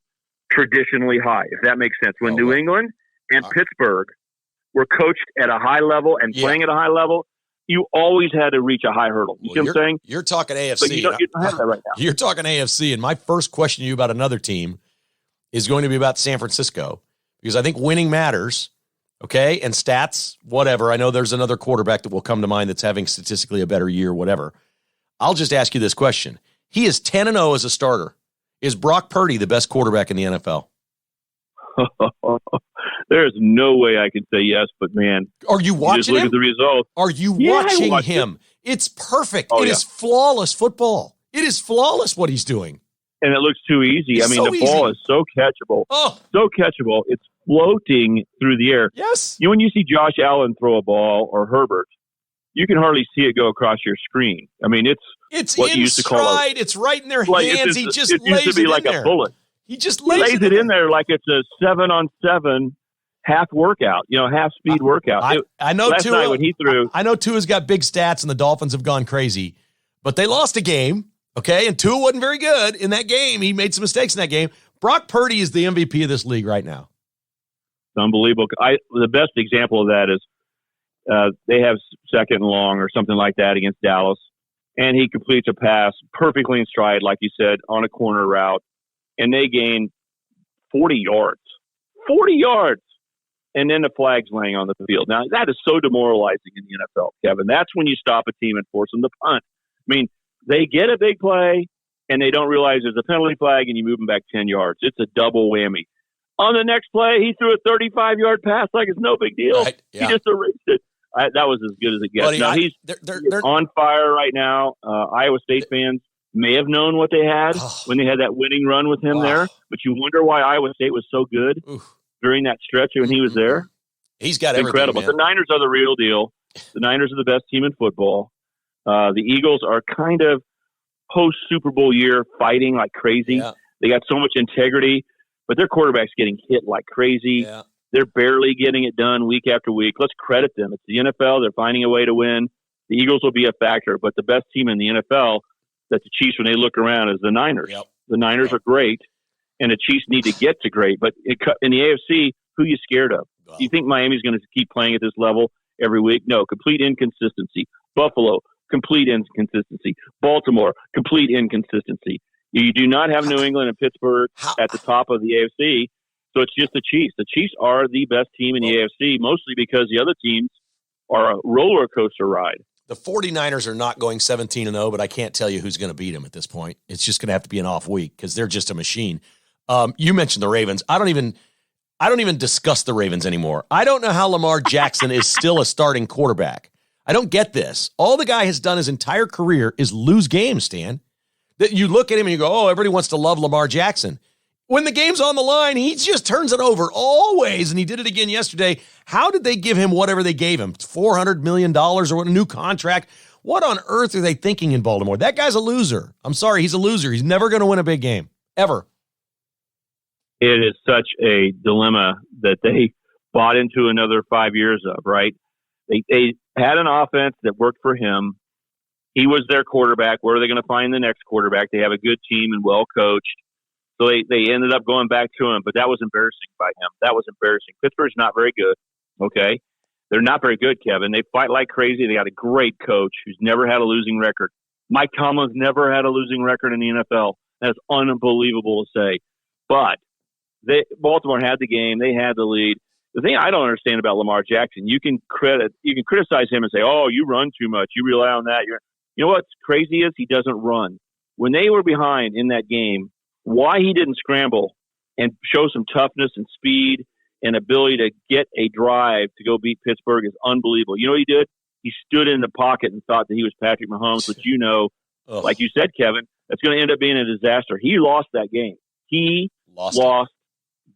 traditionally high, if that makes sense. When New England and Pittsburgh were coached at a high level and playing at a high level, you always had to reach a high hurdle. You see what I'm saying? You're talking AFC. But you don't have that right now. You're talking AFC, and my first question to you about another team is going to be about San Francisco, because I think winning matters, okay? And stats, whatever. I know there's another quarterback that will come to mind that's having statistically a better year, whatever. I'll just ask you this question. He is 10-0 as a starter. Is Brock Purdy the best quarterback in the NFL? There's no way I can say yes, but man, are you watching him? Look at the results. Are you watching him? It's perfect. It is flawless football. It is flawless what he's doing. And it looks too easy. The ball is so catchable. So catchable. It's floating through the air. Yes. When you see Josh Allen throw a ball or Herbert, you can hardly see it go across your screen. It's what in you used to call it's right in their hands. He just lays used to be it like in a there. bullet. He just lays it in there like it's a 7-on-7 half workout, half speed workout. I know last night when he threw. I know Tua's got big stats and the Dolphins have gone crazy, but they lost a game, okay? And Tua wasn't very good in that game. He made some mistakes in that game. Brock Purdy is the MVP of this league right now. It's unbelievable. The best example of that is they have second and long or something like that against Dallas, and he completes a pass perfectly in stride, like you said, on a corner route, and they gain 40 yards. 40 yards! And then the flag's laying on the field. Now, that is so demoralizing in the NFL, Kevin. That's when you stop a team and force them to punt. They get a big play, and they don't realize there's a penalty flag, and you move them back 10 yards. It's a double whammy. On the next play, he threw a 35-yard pass like it's no big deal. Right, yeah. He just erased it. That was as good as it gets. Buddy, now, he's on fire right now. Iowa State fans may have known what they had when they had that winning run with him there, but you wonder why Iowa State was so good during that stretch when he was there. He's got everything, incredible. Man. The Niners are the real deal. The Niners are the best team in football. The Eagles are kind of post-Super Bowl year fighting like crazy. Yeah. They got so much integrity, but their quarterback's getting hit like crazy. Yeah. They're barely getting it done week after week. Let's credit them. It's the NFL. They're finding a way to win. The Eagles will be a factor, but the best team in the NFL that the Chiefs, when they look around, is the Niners. Yep. The Niners are great, and the Chiefs need to get to great. But in the AFC, who are you scared of? Do you think Miami's going to keep playing at this level every week? No, complete inconsistency. Buffalo, complete inconsistency. Baltimore, complete inconsistency. You do not have New England and Pittsburgh at the top of the AFC. So it's just the Chiefs. The Chiefs are the best team in the AFC, mostly because the other teams are a roller coaster ride. The 49ers are not going 17-0, but I can't tell you who's going to beat them at this point. It's just going to have to be an off week because they're just a machine. You mentioned the Ravens. I don't even discuss the Ravens anymore. I don't know how Lamar Jackson is still a starting quarterback. I don't get this. All the guy has done his entire career is lose games, Stan. That you look at him and you go, oh, everybody wants to love Lamar Jackson. When the game's on the line, he just turns it over always, and he did it again yesterday. How did they give him whatever they gave him? $400 million or what, a new contract? What on earth are they thinking in Baltimore? That guy's a loser. I'm sorry, he's a loser. He's never going to win a big game, ever. It is such a dilemma that they bought into another 5 years of, right? They had an offense that worked for him. He was their quarterback. Where are they going to find the next quarterback? They have a good team and well coached. So they ended up going back to him, but that was embarrassing by him. That was embarrassing. Pittsburgh's not very good, okay? They're not very good, Kevin. They fight like crazy. They got a great coach who's never had a losing record. Mike Tomlin's never had a losing record in the NFL. That's unbelievable to say. But Baltimore had the game. They had the lead. The thing I don't understand about Lamar Jackson, you can criticize him and say, "Oh, you run too much. You rely on that." You know what's crazy is he doesn't run. When they were behind in that game, why he didn't scramble and show some toughness and speed and ability to get a drive to go beat Pittsburgh is unbelievable. You know what he did? He stood in the pocket and thought that he was Patrick Mahomes, which like you said, Kevin, that's going to end up being a disaster. He lost that game. He lost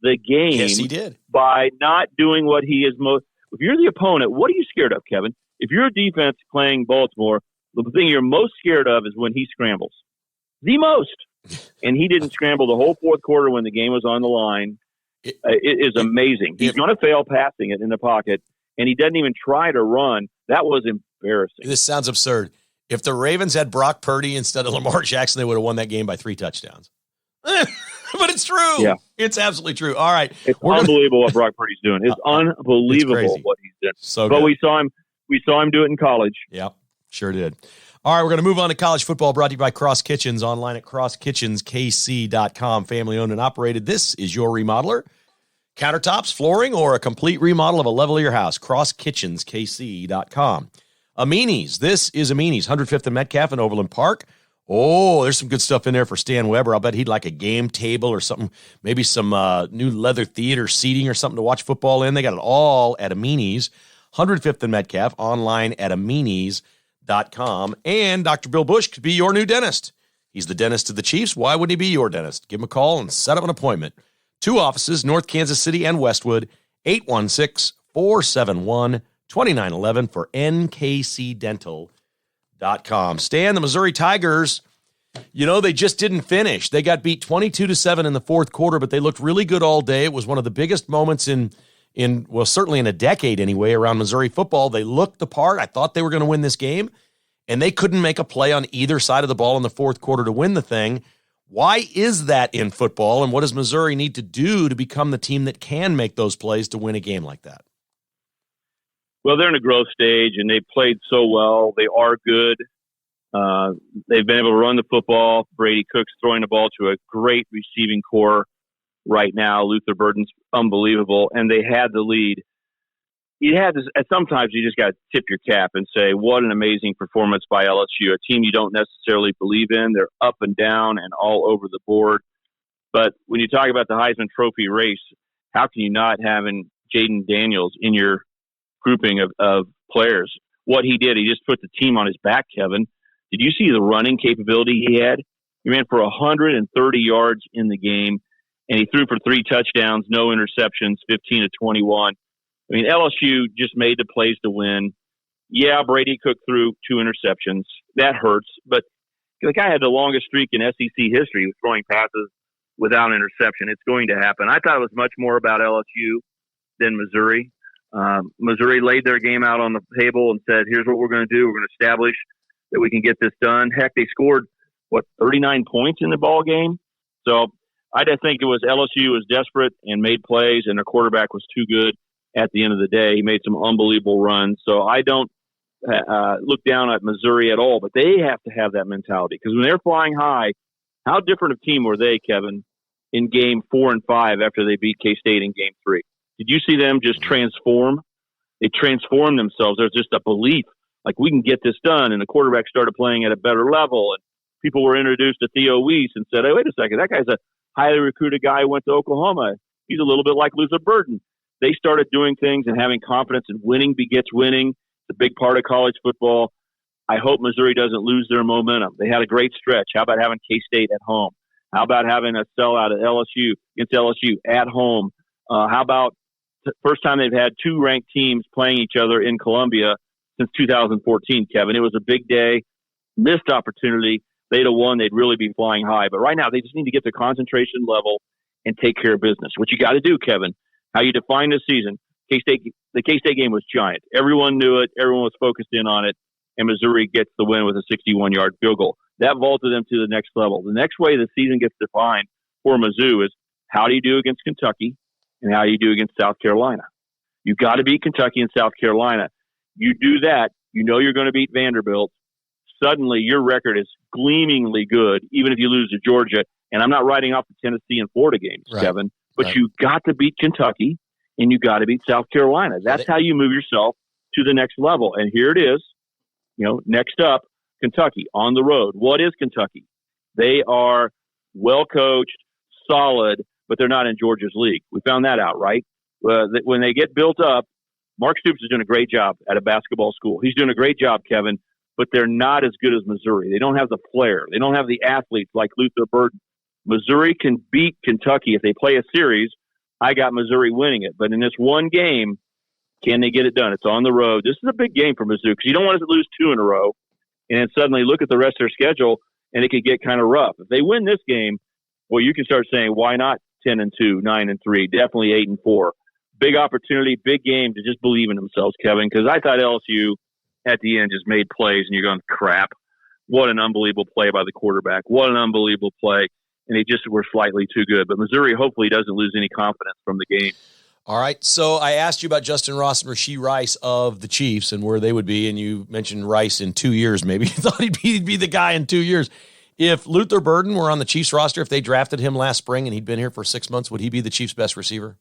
the game. Yes, he did. By not doing what he is most. If you're the opponent, what are you scared of, Kevin? If you're a defense playing Baltimore, the thing you're most scared of is when he scrambles. The most. And he didn't scramble the whole fourth quarter when the game was on the line. It is amazing. He's going to fail passing it in the pocket, and he doesn't even try to run. That was embarrassing. This sounds absurd. If the Ravens had Brock Purdy instead of Lamar Jackson, they would have won that game by 3 touchdowns. But it's true. Yeah. It's absolutely true. All right. It's unbelievable what Brock Purdy's doing. It's unbelievable what he's doing. So but good. we saw him do it in college. Yeah, sure did. All right, we're going to move on to college football, brought to you by Cross Kitchens, online at crosskitchenskc.com, family owned and operated. This is your remodeler. Countertops, flooring, or a complete remodel of a level of your house, crosskitchenskc.com. Amini's. This is Amini's, 105th and Metcalf in Overland Park. Oh, there's some good stuff in there for Stan Weber. I'll bet he'd like a game table or something, maybe some new leather theater seating or something to watch football in. They got it all at Amini's, 105th and Metcalf, online at aminis.com. And Dr. Bill Bush could be your new dentist. He's the dentist of the Chiefs. Why wouldn't he be your dentist? Give him a call and set up an appointment. 2 offices, North Kansas City and Westwood, 816-471-2911 for nkcdental.com. Stan, the Missouri Tigers, they just didn't finish. They got beat 22-7 in the fourth quarter, but they looked really good all day. It was one of the biggest moments certainly in a decade anyway, around Missouri football. They looked the part. I thought they were going to win this game, and they couldn't make a play on either side of the ball in the fourth quarter to win the thing. Why is that in football, and what does Missouri need to do to become the team that can make those plays to win a game like that? Well, they're in a growth stage, and they played so well. They are good. They've been able to run the football. Brady Cook's throwing the ball to a great receiving core right now. Luther Burden's unbelievable, and they had the lead. Sometimes you just got to tip your cap and say, what an amazing performance by LSU, a team you don't necessarily believe in. They're up and down and all over the board. But when you talk about the Heisman Trophy race, how can you not have Jaden Daniels in your grouping of players? What he did, he just put the team on his back, Kevin. Did you see the running capability he had? He ran for 130 yards in the game, and he threw for 3 touchdowns, no interceptions, 15-21. I mean, LSU just made the plays to win. Yeah, Brady Cook threw 2 interceptions. That hurts. But the guy had the longest streak in SEC history with throwing passes without interception. It's going to happen. I thought it was much more about LSU than Missouri. Missouri laid their game out on the table and said, here's what we're going to do. We're going to establish that we can get this done. Heck, they scored, 39 points in the ball game? So I just think it was LSU was desperate and made plays, and their quarterback was too good. At the end of the day, he made some unbelievable runs. So I don't look down at Missouri at all, but they have to have that mentality, because when they're flying high, how different a team were they, Kevin, in game 4 and 5 after they beat K-State in game 3? Did you see them just transform? They transformed themselves. There's just a belief, like, we can get this done. And the quarterback started playing at a better level. And people were introduced to Theo Weiss and said, hey, wait a second, that guy's a highly recruited guy who went to Oklahoma. He's a little bit like Luther Burden. They started doing things and having confidence, and winning begets winning. It's a big part of college football. I hope Missouri doesn't lose their momentum. They had a great stretch. How about having K-State at home? How about having a sellout at LSU against LSU at home? How about first time they've had 2 ranked teams playing each other in Columbia since 2014, Kevin? It was a big day, missed opportunity. They'd have won, they'd really be flying high. But right now, they just need to get the concentration level and take care of business. What you got to do, Kevin, how you define this season, the K-State game was giant. Everyone knew it. Everyone was focused in on it. And Missouri gets the win with a 61-yard field goal. That vaulted them to the next level. The next way the season gets defined for Mizzou is how do you do against Kentucky and how do you do against South Carolina. You've got to beat Kentucky and South Carolina. You do that, you know you're going to beat Vanderbilt. Suddenly your record is gleamingly good, even if you lose to Georgia. And I'm not writing off the Tennessee and Florida games, right, Kevin. But right. you got to beat Kentucky and you got to beat South Carolina. That's how you move yourself to the next level. And here it is, next up, Kentucky on the road. What is Kentucky? They are well coached, solid, but they're not in Georgia's league. We found that out, right? When they get built up, Mark Stoops is doing a great job at a basketball school. He's doing a great job, Kevin, but they're not as good as Missouri. They don't have the flair. They don't have the athletes like Luther Burden. Missouri can beat Kentucky if they play a series. I got Missouri winning it. But in this one game, can they get it done? It's on the road. This is a big game for Mizzou because you don't want to lose 2 in a row and then suddenly look at the rest of their schedule and it could get kind of rough. If they win this game, well, you can start saying, why not 10-2, 9-3, definitely 8-4. Big opportunity, big game to just believe in themselves, Kevin, because I thought LSU at the end just made plays and you're going, crap. What an unbelievable play by the quarterback. What an unbelievable play. And they just were slightly too good. But Missouri hopefully doesn't lose any confidence from the game. All right, so I asked you about Justin Ross and Rashee Rice of the Chiefs and where they would be, and you mentioned Rice in 2 years maybe. You thought he'd be the guy in 2 years. If Luther Burden were on the Chiefs roster, if they drafted him last spring and he'd been here for 6 months, would he be the Chiefs' best receiver?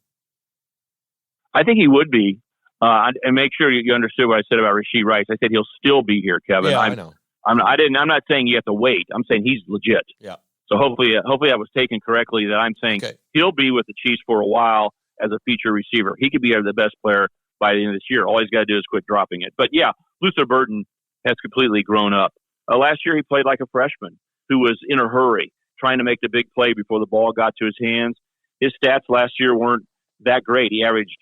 I think he would be. And make sure you understood what I said about Rashee Rice. I said he'll still be here, Kevin. Yeah, I know. I'm not saying you have to wait. I'm saying he's legit. Yeah. So hopefully that was taken correctly, that I'm saying he'll be with the Chiefs for a while as a feature receiver. He could be the best player by the end of this year. All he's got to do is quit dropping it. But, yeah, Luther Burden has completely grown up. Last year he played like a freshman who was in a hurry, trying to make the big play before the ball got to his hands. His stats last year weren't that great. He averaged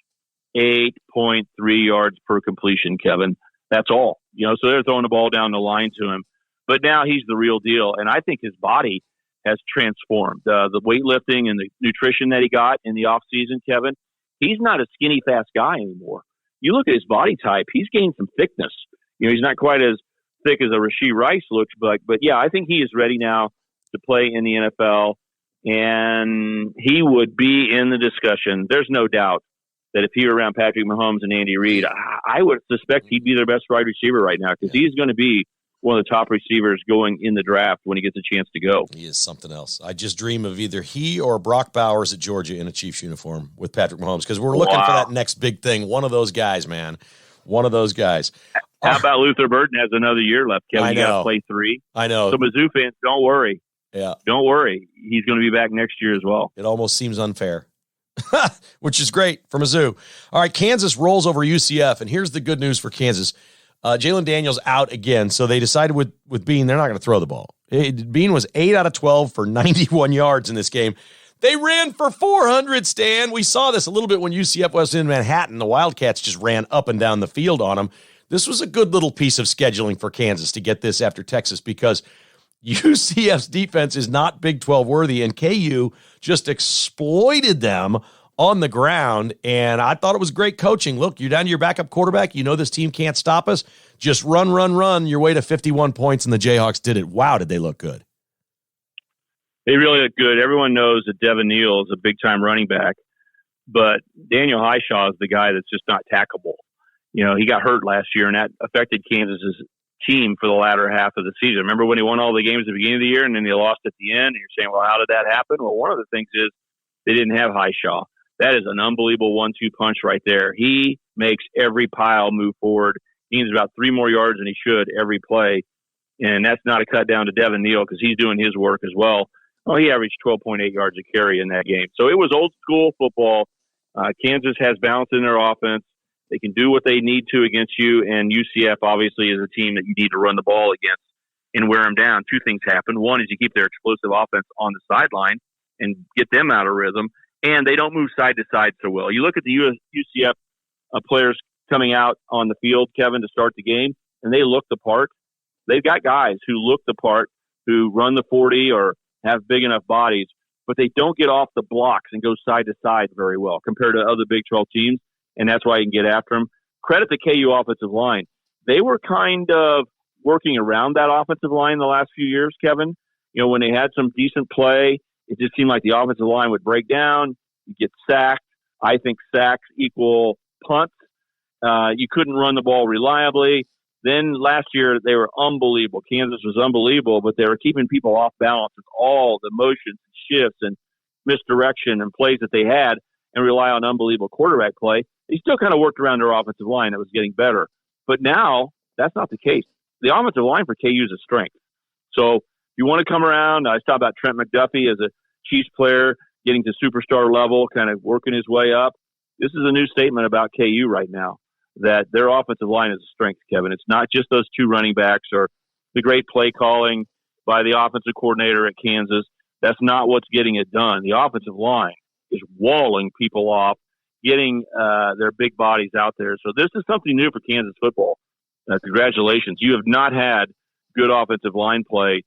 8.3 yards per completion, Kevin. That's all. So they're throwing the ball down the line to him. But now he's the real deal, and I think his body has transformed. The weightlifting and the nutrition that he got in the offseason, Kevin, he's not a skinny, fast guy anymore. You look at his body type, he's gained some thickness. He's not quite as thick as a Rashee Rice looks, but yeah, I think he is ready now to play in the NFL, and he would be in the discussion. There's no doubt that if he were around Patrick Mahomes and Andy Reid, I would suspect he'd be their best wide receiver right now because he's going to be one of the top receivers going in the draft when he gets a chance to go. He is something else. I just dream of either he or Brock Bowers at Georgia in a Chiefs uniform with Patrick Mahomes because we're looking for that next big thing. One of those guys, man. One of those guys. How about Luther Burden has another year left, Kevin? You got to play 3. I know. So Mizzou fans, don't worry. Yeah. Don't worry. He's going to be back next year as well. It almost seems unfair. Which is great for Mizzou. All right, Kansas rolls over UCF, and here's the good news for Kansas. Jalen Daniels out again, so they decided with Bean they're not going to throw the ball. Bean was 8 out of 12 for 91 yards in this game. They ran for 400, Stan. We saw this a little bit when UCF was in Manhattan. The Wildcats just ran up and down the field on them. This was a good little piece of scheduling for Kansas to get this after Texas because UCF's defense is not Big 12 worthy, and KU just exploited them on the ground, and I thought it was great coaching. Look, you're down to your backup quarterback. You know this team can't stop us. Just run your way to 51 points, and the Jayhawks did it. Wow, did they look good. They really look good. Everyone knows that Devin Neal is a big-time running back, but Daniel Highshaw is the guy that's just not tackable. He got hurt last year, and that affected Kansas's team for the latter half of the season. Remember when he won all the games at the beginning of the year, and then they lost at the end, and you're saying, well, how did that happen? Well, one of the things is they didn't have Highshaw. That is an unbelievable 1-2 punch right there. He makes every pile move forward. He needs about 3 more yards than he should every play. And that's not a cut down to Devin Neal because he's doing his work as well. Well, he averaged 12.8 yards a carry in that game. So it was old school football. Kansas has balance in their offense. They can do what they need to against you. And UCF obviously is a team that you need to run the ball against and wear them down. 2 things happen. One is you keep their explosive offense on the sideline and get them out of rhythm. And they don't move side to side so well. You look at the UCF players coming out on the field, Kevin, to start the game, and they look the part. They've got guys who look the part, who run the 40 or have big enough bodies, but they don't get off the blocks and go side to side very well compared to other Big 12 teams, and that's why you can get after them. Credit the KU offensive line. They were kind of working around that offensive line the last few years, Kevin. When they had some decent play, it just seemed like the offensive line would break down, you get sacked. I think sacks equal punts. You couldn't run the ball reliably. Then last year, they were unbelievable. Kansas was unbelievable, but they were keeping people off balance with all the motions and shifts. And misdirection and plays that they had and rely on unbelievable quarterback play, they still kind of worked around their offensive line that was getting better. But now that's not the case. The offensive line for KU is a strength. So if you want to come around, I talked about Trent McDuffie as a Chiefs player getting to superstar level, kind of working his way up. This is a new statement about KU right now, that their offensive line is a strength, Kevin. It's not just those two running backs or the great play calling by the offensive coordinator at Kansas. That's not what's getting it done. The offensive line is walling people off, getting their big bodies out there. So this is something new for Kansas football. Congratulations. You have not had good offensive line play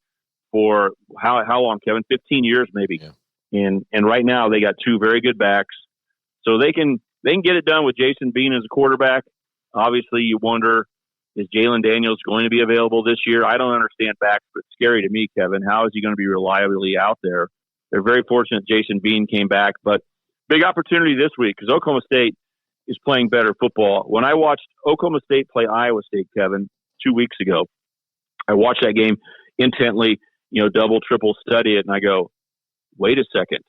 for how long, Kevin? 15 years maybe. Yeah. And right now they got two very good backs. So they can get it done with Jason Bean as a quarterback. Obviously, you wonder, is Jalen Daniels going to be available this year? I don't understand backs, but it's scary to me, Kevin. How is he going to be reliably out there? They're very fortunate Jason Bean came back, but big opportunity this week because Oklahoma State is playing better football. When I watched Oklahoma State play Iowa State, Kevin, 2 weeks ago, I watched that game intently, double, triple study it, and I go, wait a second.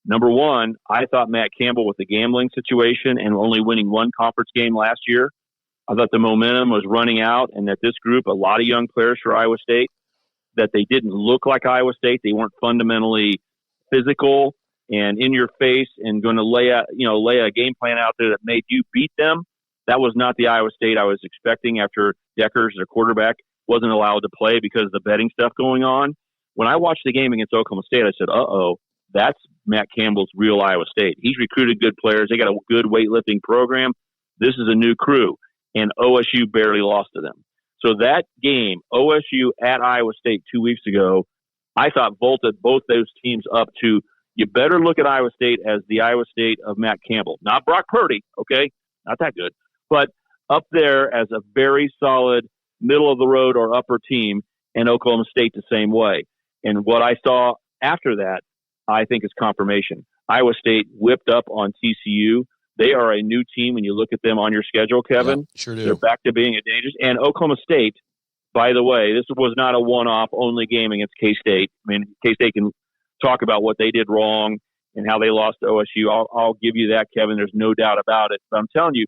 Number one, I thought Matt Campbell with the gambling situation and only winning one conference game last year, I thought the momentum was running out and that this group, a lot of young players for Iowa State, that they didn't look like Iowa State. They weren't fundamentally physical and in your face and going to lay a game plan out there that made you beat them. That was not the Iowa State I was expecting after Deckers, their quarterback, wasn't allowed to play because of the betting stuff going on. When I watched the game against Oklahoma State, I said, that's Matt Campbell's real Iowa State. He's recruited good players. They got a good weightlifting program. This is a new crew, and OSU barely lost to them. So that game, OSU at Iowa State 2 weeks ago, I thought vaulted both those teams up to, you better look at Iowa State as the Iowa State of Matt Campbell. Not Brock Purdy, okay? Not that good. But up there as a very solid middle-of-the-road or upper team, and Oklahoma State the same way. And what I saw after that, I think is confirmation. Iowa State whipped up on TCU. They are a new team when you look at them on your schedule, Kevin. Yeah, sure do. They're back to being a dangerous. And Oklahoma State, by the way, this was not a one-off only game against K-State. I mean, K-State can talk about what they did wrong and how they lost to OSU. I'll give you that, Kevin. There's no doubt about it. But I'm telling you,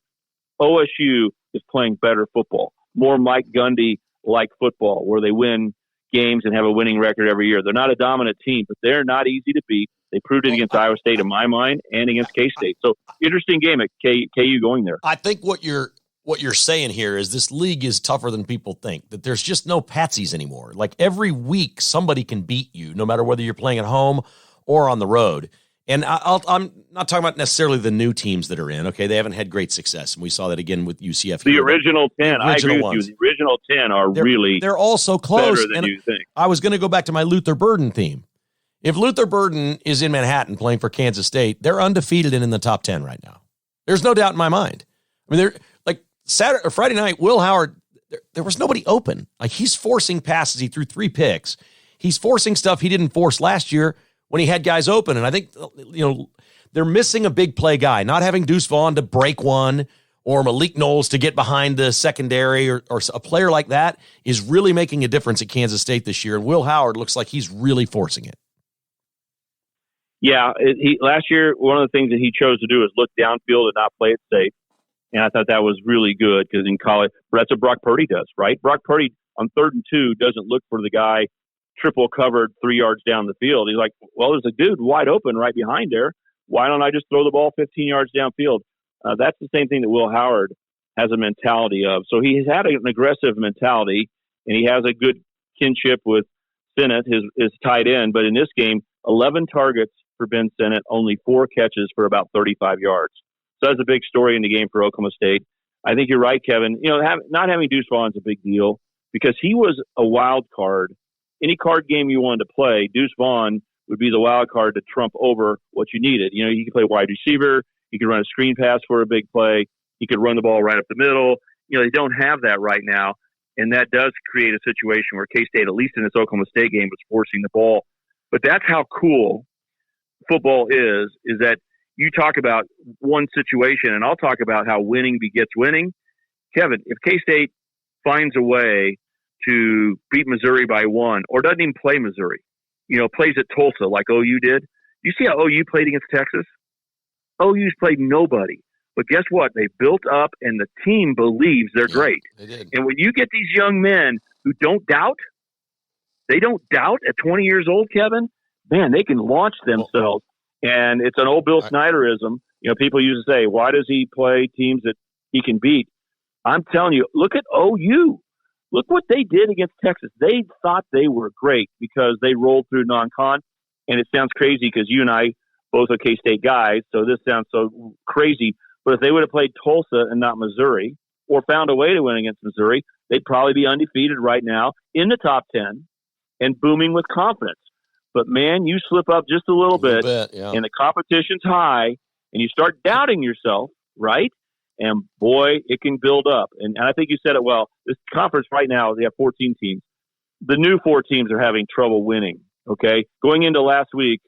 OSU is playing better football, more Mike Gundy-like football, where they win games and have a winning record every year. They're not a dominant team, but they're not easy to beat. They proved it against Iowa State in my mind and against K-State. So interesting game at KU going there. I think what you're saying here is this league is tougher than people think, that there's just no patsies anymore. Like every week somebody can beat you, no matter whether you're playing at home or on the road. And I'm not talking about necessarily the new teams that are in. Okay, they haven't had great success, and we saw that again with UCF. The original 10, I agree with you. The original 10 are they're all so close. Better than you think. I was going to go back to my Luther Burden theme. If Luther Burden is in Manhattan playing for Kansas State, they're undefeated and in the top 10 right now. There's no doubt in my mind. I mean, they're like Saturday or Friday night. Will Howard, there was nobody open. Like he's forcing passes. He threw 3 picks. He's forcing stuff he didn't force last year when he had guys open. And I think, they're missing a big play guy, not having Deuce Vaughn to break one or Malik Knowles to get behind the secondary or a player like that is really making a difference at Kansas State this year. And Will Howard looks like he's really forcing it. Yeah. Last year, one of the things that he chose to do is look downfield and not play it safe. And I thought that was really good because in college, that's what Brock Purdy does, right? Brock Purdy on 3rd and 2 doesn't look for the guy triple covered 3 yards down the field. He's like, well, there's a dude wide open right behind there. Why don't I just throw the ball 15 yards downfield? That's the same thing that Will Howard has a mentality of. So he's had an aggressive mentality, and he has a good kinship with Sennett, his tight end. But in this game, 11 targets for Ben Sennett, only 4 catches for about 35 yards. So that's a big story in the game for Oklahoma State. I think you're right, Kevin. Not having Deuce Vaughn is a big deal because he was a wild card. Any card game you wanted to play, Deuce Vaughn would be the wild card to trump over what you needed. You could play wide receiver. You could run a screen pass for a big play. You could run the ball right up the middle. They don't have that right now. And that does create a situation where K-State, at least in this Oklahoma State game, was forcing the ball. But that's how cool football is that you talk about one situation, and I'll talk about how winning begets winning. Kevin, if K-State finds a way to beat Missouri by 1 or doesn't even play Missouri, plays at Tulsa like OU did, You see how OU played against Texas? OU's played nobody. But guess what? They built up, and the team believes they're great. They did. And when you get these young men who don't doubt, they don't doubt at 20 years old, Kevin, man, they can launch themselves. And it's an old Bill Snyderism. You know, people used to say, why does he play teams that he can beat? I'm telling you, look at OU. Look what they did against Texas. They thought they were great because they rolled through non-con. And it sounds crazy because you and I both are K-State guys, so this sounds so crazy. But if they would have played Tulsa and not Missouri, or found a way to win against Missouri, they'd probably be undefeated right now in the top 10 and booming with confidence. But, man, you slip up just a little bit and the competition's high, and you start doubting yourself, right? And, boy, it can build up. And I think you said it well. This conference right now, they have 14 teams. The new 4 teams are having trouble winning, okay? Going into last week,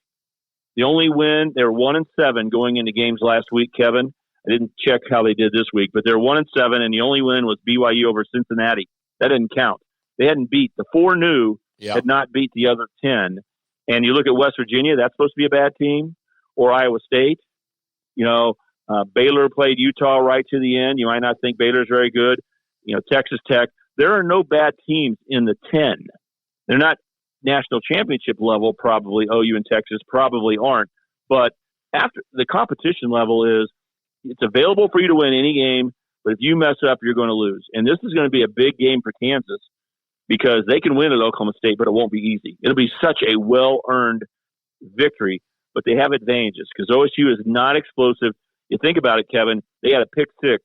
the only win, they were 1-7 going into games last week, Kevin. I didn't check how they did this week, but they're 1-7, and the only win was BYU over Cincinnati. That didn't count. They hadn't beat. The 4 new had not beat the other 10. And you look at West Virginia, that's supposed to be a bad team, or Iowa State. You know, Baylor played Utah right to the end. You might not think Baylor's very good. You know, Texas Tech. There are no bad teams in the 10. They're not national championship level, probably. OU and Texas probably aren't. But after the competition level is, it's available for you to win any game, but if you mess up, you're going to lose. And this is going to be a big game for Kansas because they can win at Oklahoma State, but it won't be easy. It'll be such a well-earned victory, but they have advantages because OSU is not explosive. You think about it, Kevin, they had a pick 6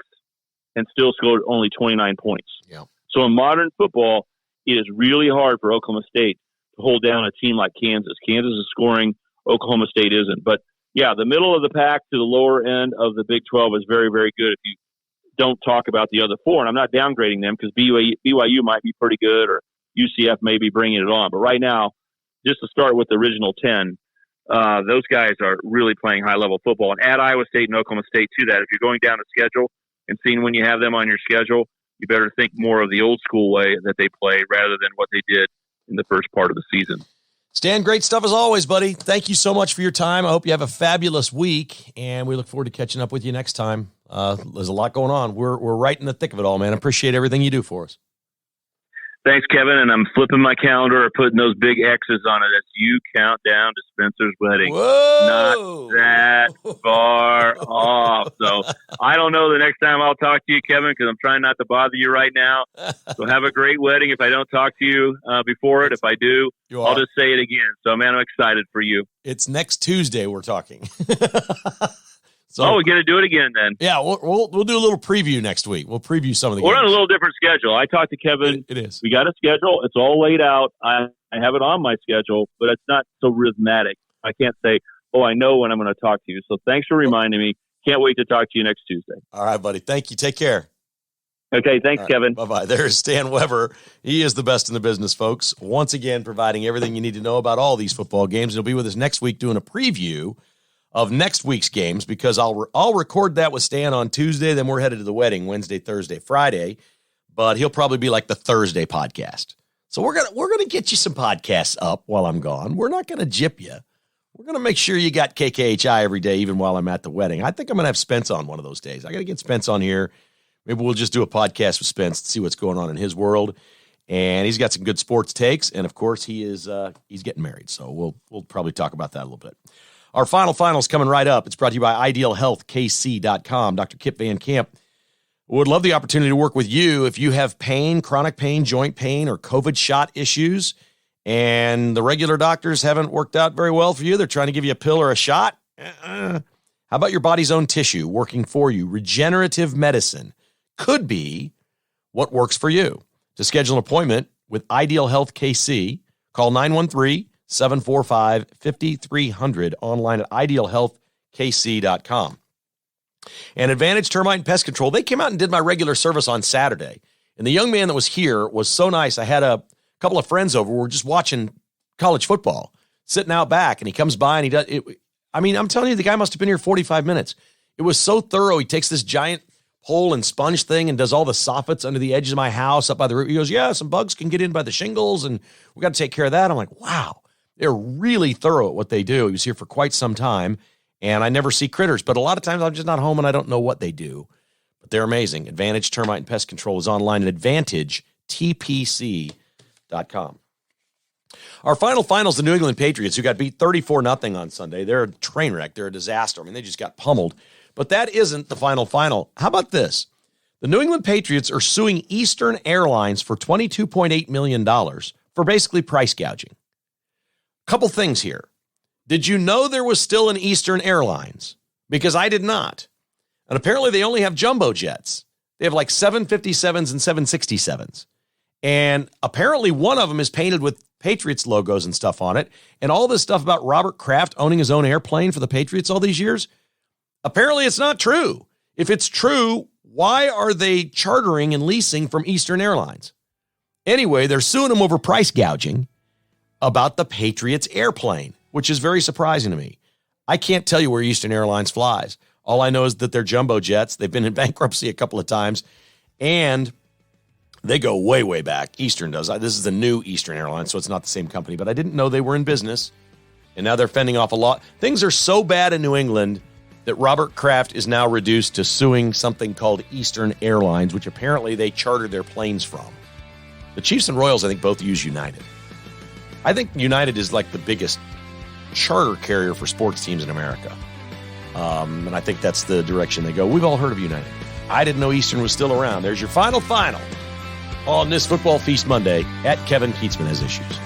and still scored only 29 points. Yeah. So in modern football, it is really hard for Oklahoma State to hold down a team like Kansas. Kansas is scoring, Oklahoma State isn't. But yeah, the middle of the pack to the lower end of the Big 12 is very, very good if you don't talk about the other 4. And I'm not downgrading them because BYU might be pretty good or UCF may be bringing it on. But right now, just to start with the original 10, those guys are really playing high-level football. And add Iowa State and Oklahoma State to that. If you're going down the schedule and seeing when you have them on your schedule, you better think more of the old-school way that they play rather than what they did in the first part of the season. Stan, great stuff as always, buddy. Thank you so much for your time. I hope you have a fabulous week, and we look forward to catching up with you next time. There's a lot going on. We're right in the thick of it all, man. I appreciate everything you do for us. Thanks, Kevin. And I'm flipping my calendar or putting those big X's on it as you count down to Spencer's wedding. Whoa! Not that far off. So I don't know the next time I'll talk to you, Kevin, because I'm trying not to bother you right now. So have a great wedding if I don't talk to you before it. If I do, I'll just say it again. So, man, I'm excited for you. It's next Tuesday we're talking. So, we got to do it again then. Yeah, we'll do a little preview next week. We'll preview some of the games. We're on a little different schedule. I talked to Kevin. It is. We got a schedule. It's all laid out. I have it on my schedule, but it's not so rhythmic. I can't say, I know when I'm going to talk to you. So thanks for reminding me. Can't wait to talk to you next Tuesday. All right, buddy. Thank you. Take care. Okay, thanks, Kevin. Bye-bye. There's Stan Weber. He is the best in the business, folks. Once again, providing everything you need to know about all these football games. He'll be with us next week doing a preview of next week's games because I'll record that with Stan on Tuesday. Then we're headed to the wedding Wednesday, Thursday, Friday. But he'll probably be like the Thursday podcast. So we're gonna get you some podcasts up while I'm gone. We're not gonna gyp you. We're gonna make sure you got KKHI every day, even while I'm at the wedding. I think I'm gonna have Spence on one of those days. I gotta get Spence on here. Maybe we'll just do a podcast with Spence to see what's going on in his world. And he's got some good sports takes. And of course, he's getting married. So we'll probably talk about that a little bit. Our finals coming right up. It's brought to you by IdealHealthKC.com. Dr. Kip Van Camp would love the opportunity to work with you if you have pain, chronic pain, joint pain, or COVID shot issues, and the regular doctors haven't worked out very well for you. They're trying to give you a pill or a shot. How about your body's own tissue working for you? Regenerative medicine could be what works for you. To schedule an appointment with Ideal Health KC, call 913-745-5300, online at idealhealthkc.com. And Advantage Termite and Pest Control, they came out and did my regular service on Saturday. And the young man that was here was so nice. I had a couple of friends over. We were just watching college football, sitting out back, and he comes by and he does it. I mean, I'm telling you, the guy must have been here 45 minutes. It was so thorough. He takes this giant pole and sponge thing and does all the soffits under the edges of my house up by the roof. He goes, yeah, some bugs can get in by the shingles, and we got to take care of that. I'm like, wow. They're really thorough at what they do. He was here for quite some time, and I never see critters. But a lot of times I'm just not home and I don't know what they do. But they're amazing. Advantage Termite and Pest Control is online at AdvantageTPC.com. Our finals, the New England Patriots, who got beat 34-0 on Sunday. They're a train wreck. They're a disaster. I mean, they just got pummeled. But that isn't the final. How about this? The New England Patriots are suing Eastern Airlines for $22.8 million for basically price gouging. Couple things here. Did you know there was still an Eastern Airlines? Because I did not. And apparently they only have jumbo jets. They have like 757s and 767s. And apparently one of them is painted with Patriots logos and stuff on it. And all this stuff about Robert Kraft owning his own airplane for the Patriots all these years, apparently it's not true. If it's true, why are they chartering and leasing from Eastern Airlines? Anyway, they're suing them over price gouging about the Patriots airplane, which is very surprising to me. I can't tell you where Eastern Airlines flies. All I know is that they're jumbo jets. They've been in bankruptcy a couple of times, and they go way, way back. Eastern does. This is the new Eastern Airlines, so it's not the same company, but I didn't know they were in business, and now they're fending off a lot. Things are so bad in New England that Robert Kraft is now reduced to suing something called Eastern Airlines, which apparently they chartered their planes from. The Chiefs and Royals, I think, both use United. I think United is like the biggest charter carrier for sports teams in America. And I think that's the direction they go. We've all heard of United. I didn't know Eastern was still around. There's your final on this Football Feast Monday at Kevin Kietzman Has Issues.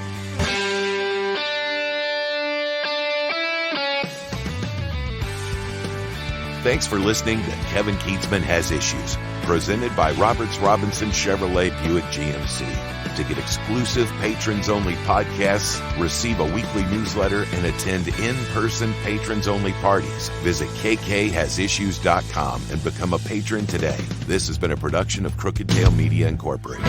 Thanks for listening to Kevin Kietzman Has Issues, presented by Roberts Robinson Chevrolet Buick GMC. To get exclusive patrons-only podcasts, receive a weekly newsletter, and attend in-person patrons-only parties, visit KKHasIssues.com and become a patron today. This has been a production of Crooked Tail Media Incorporated.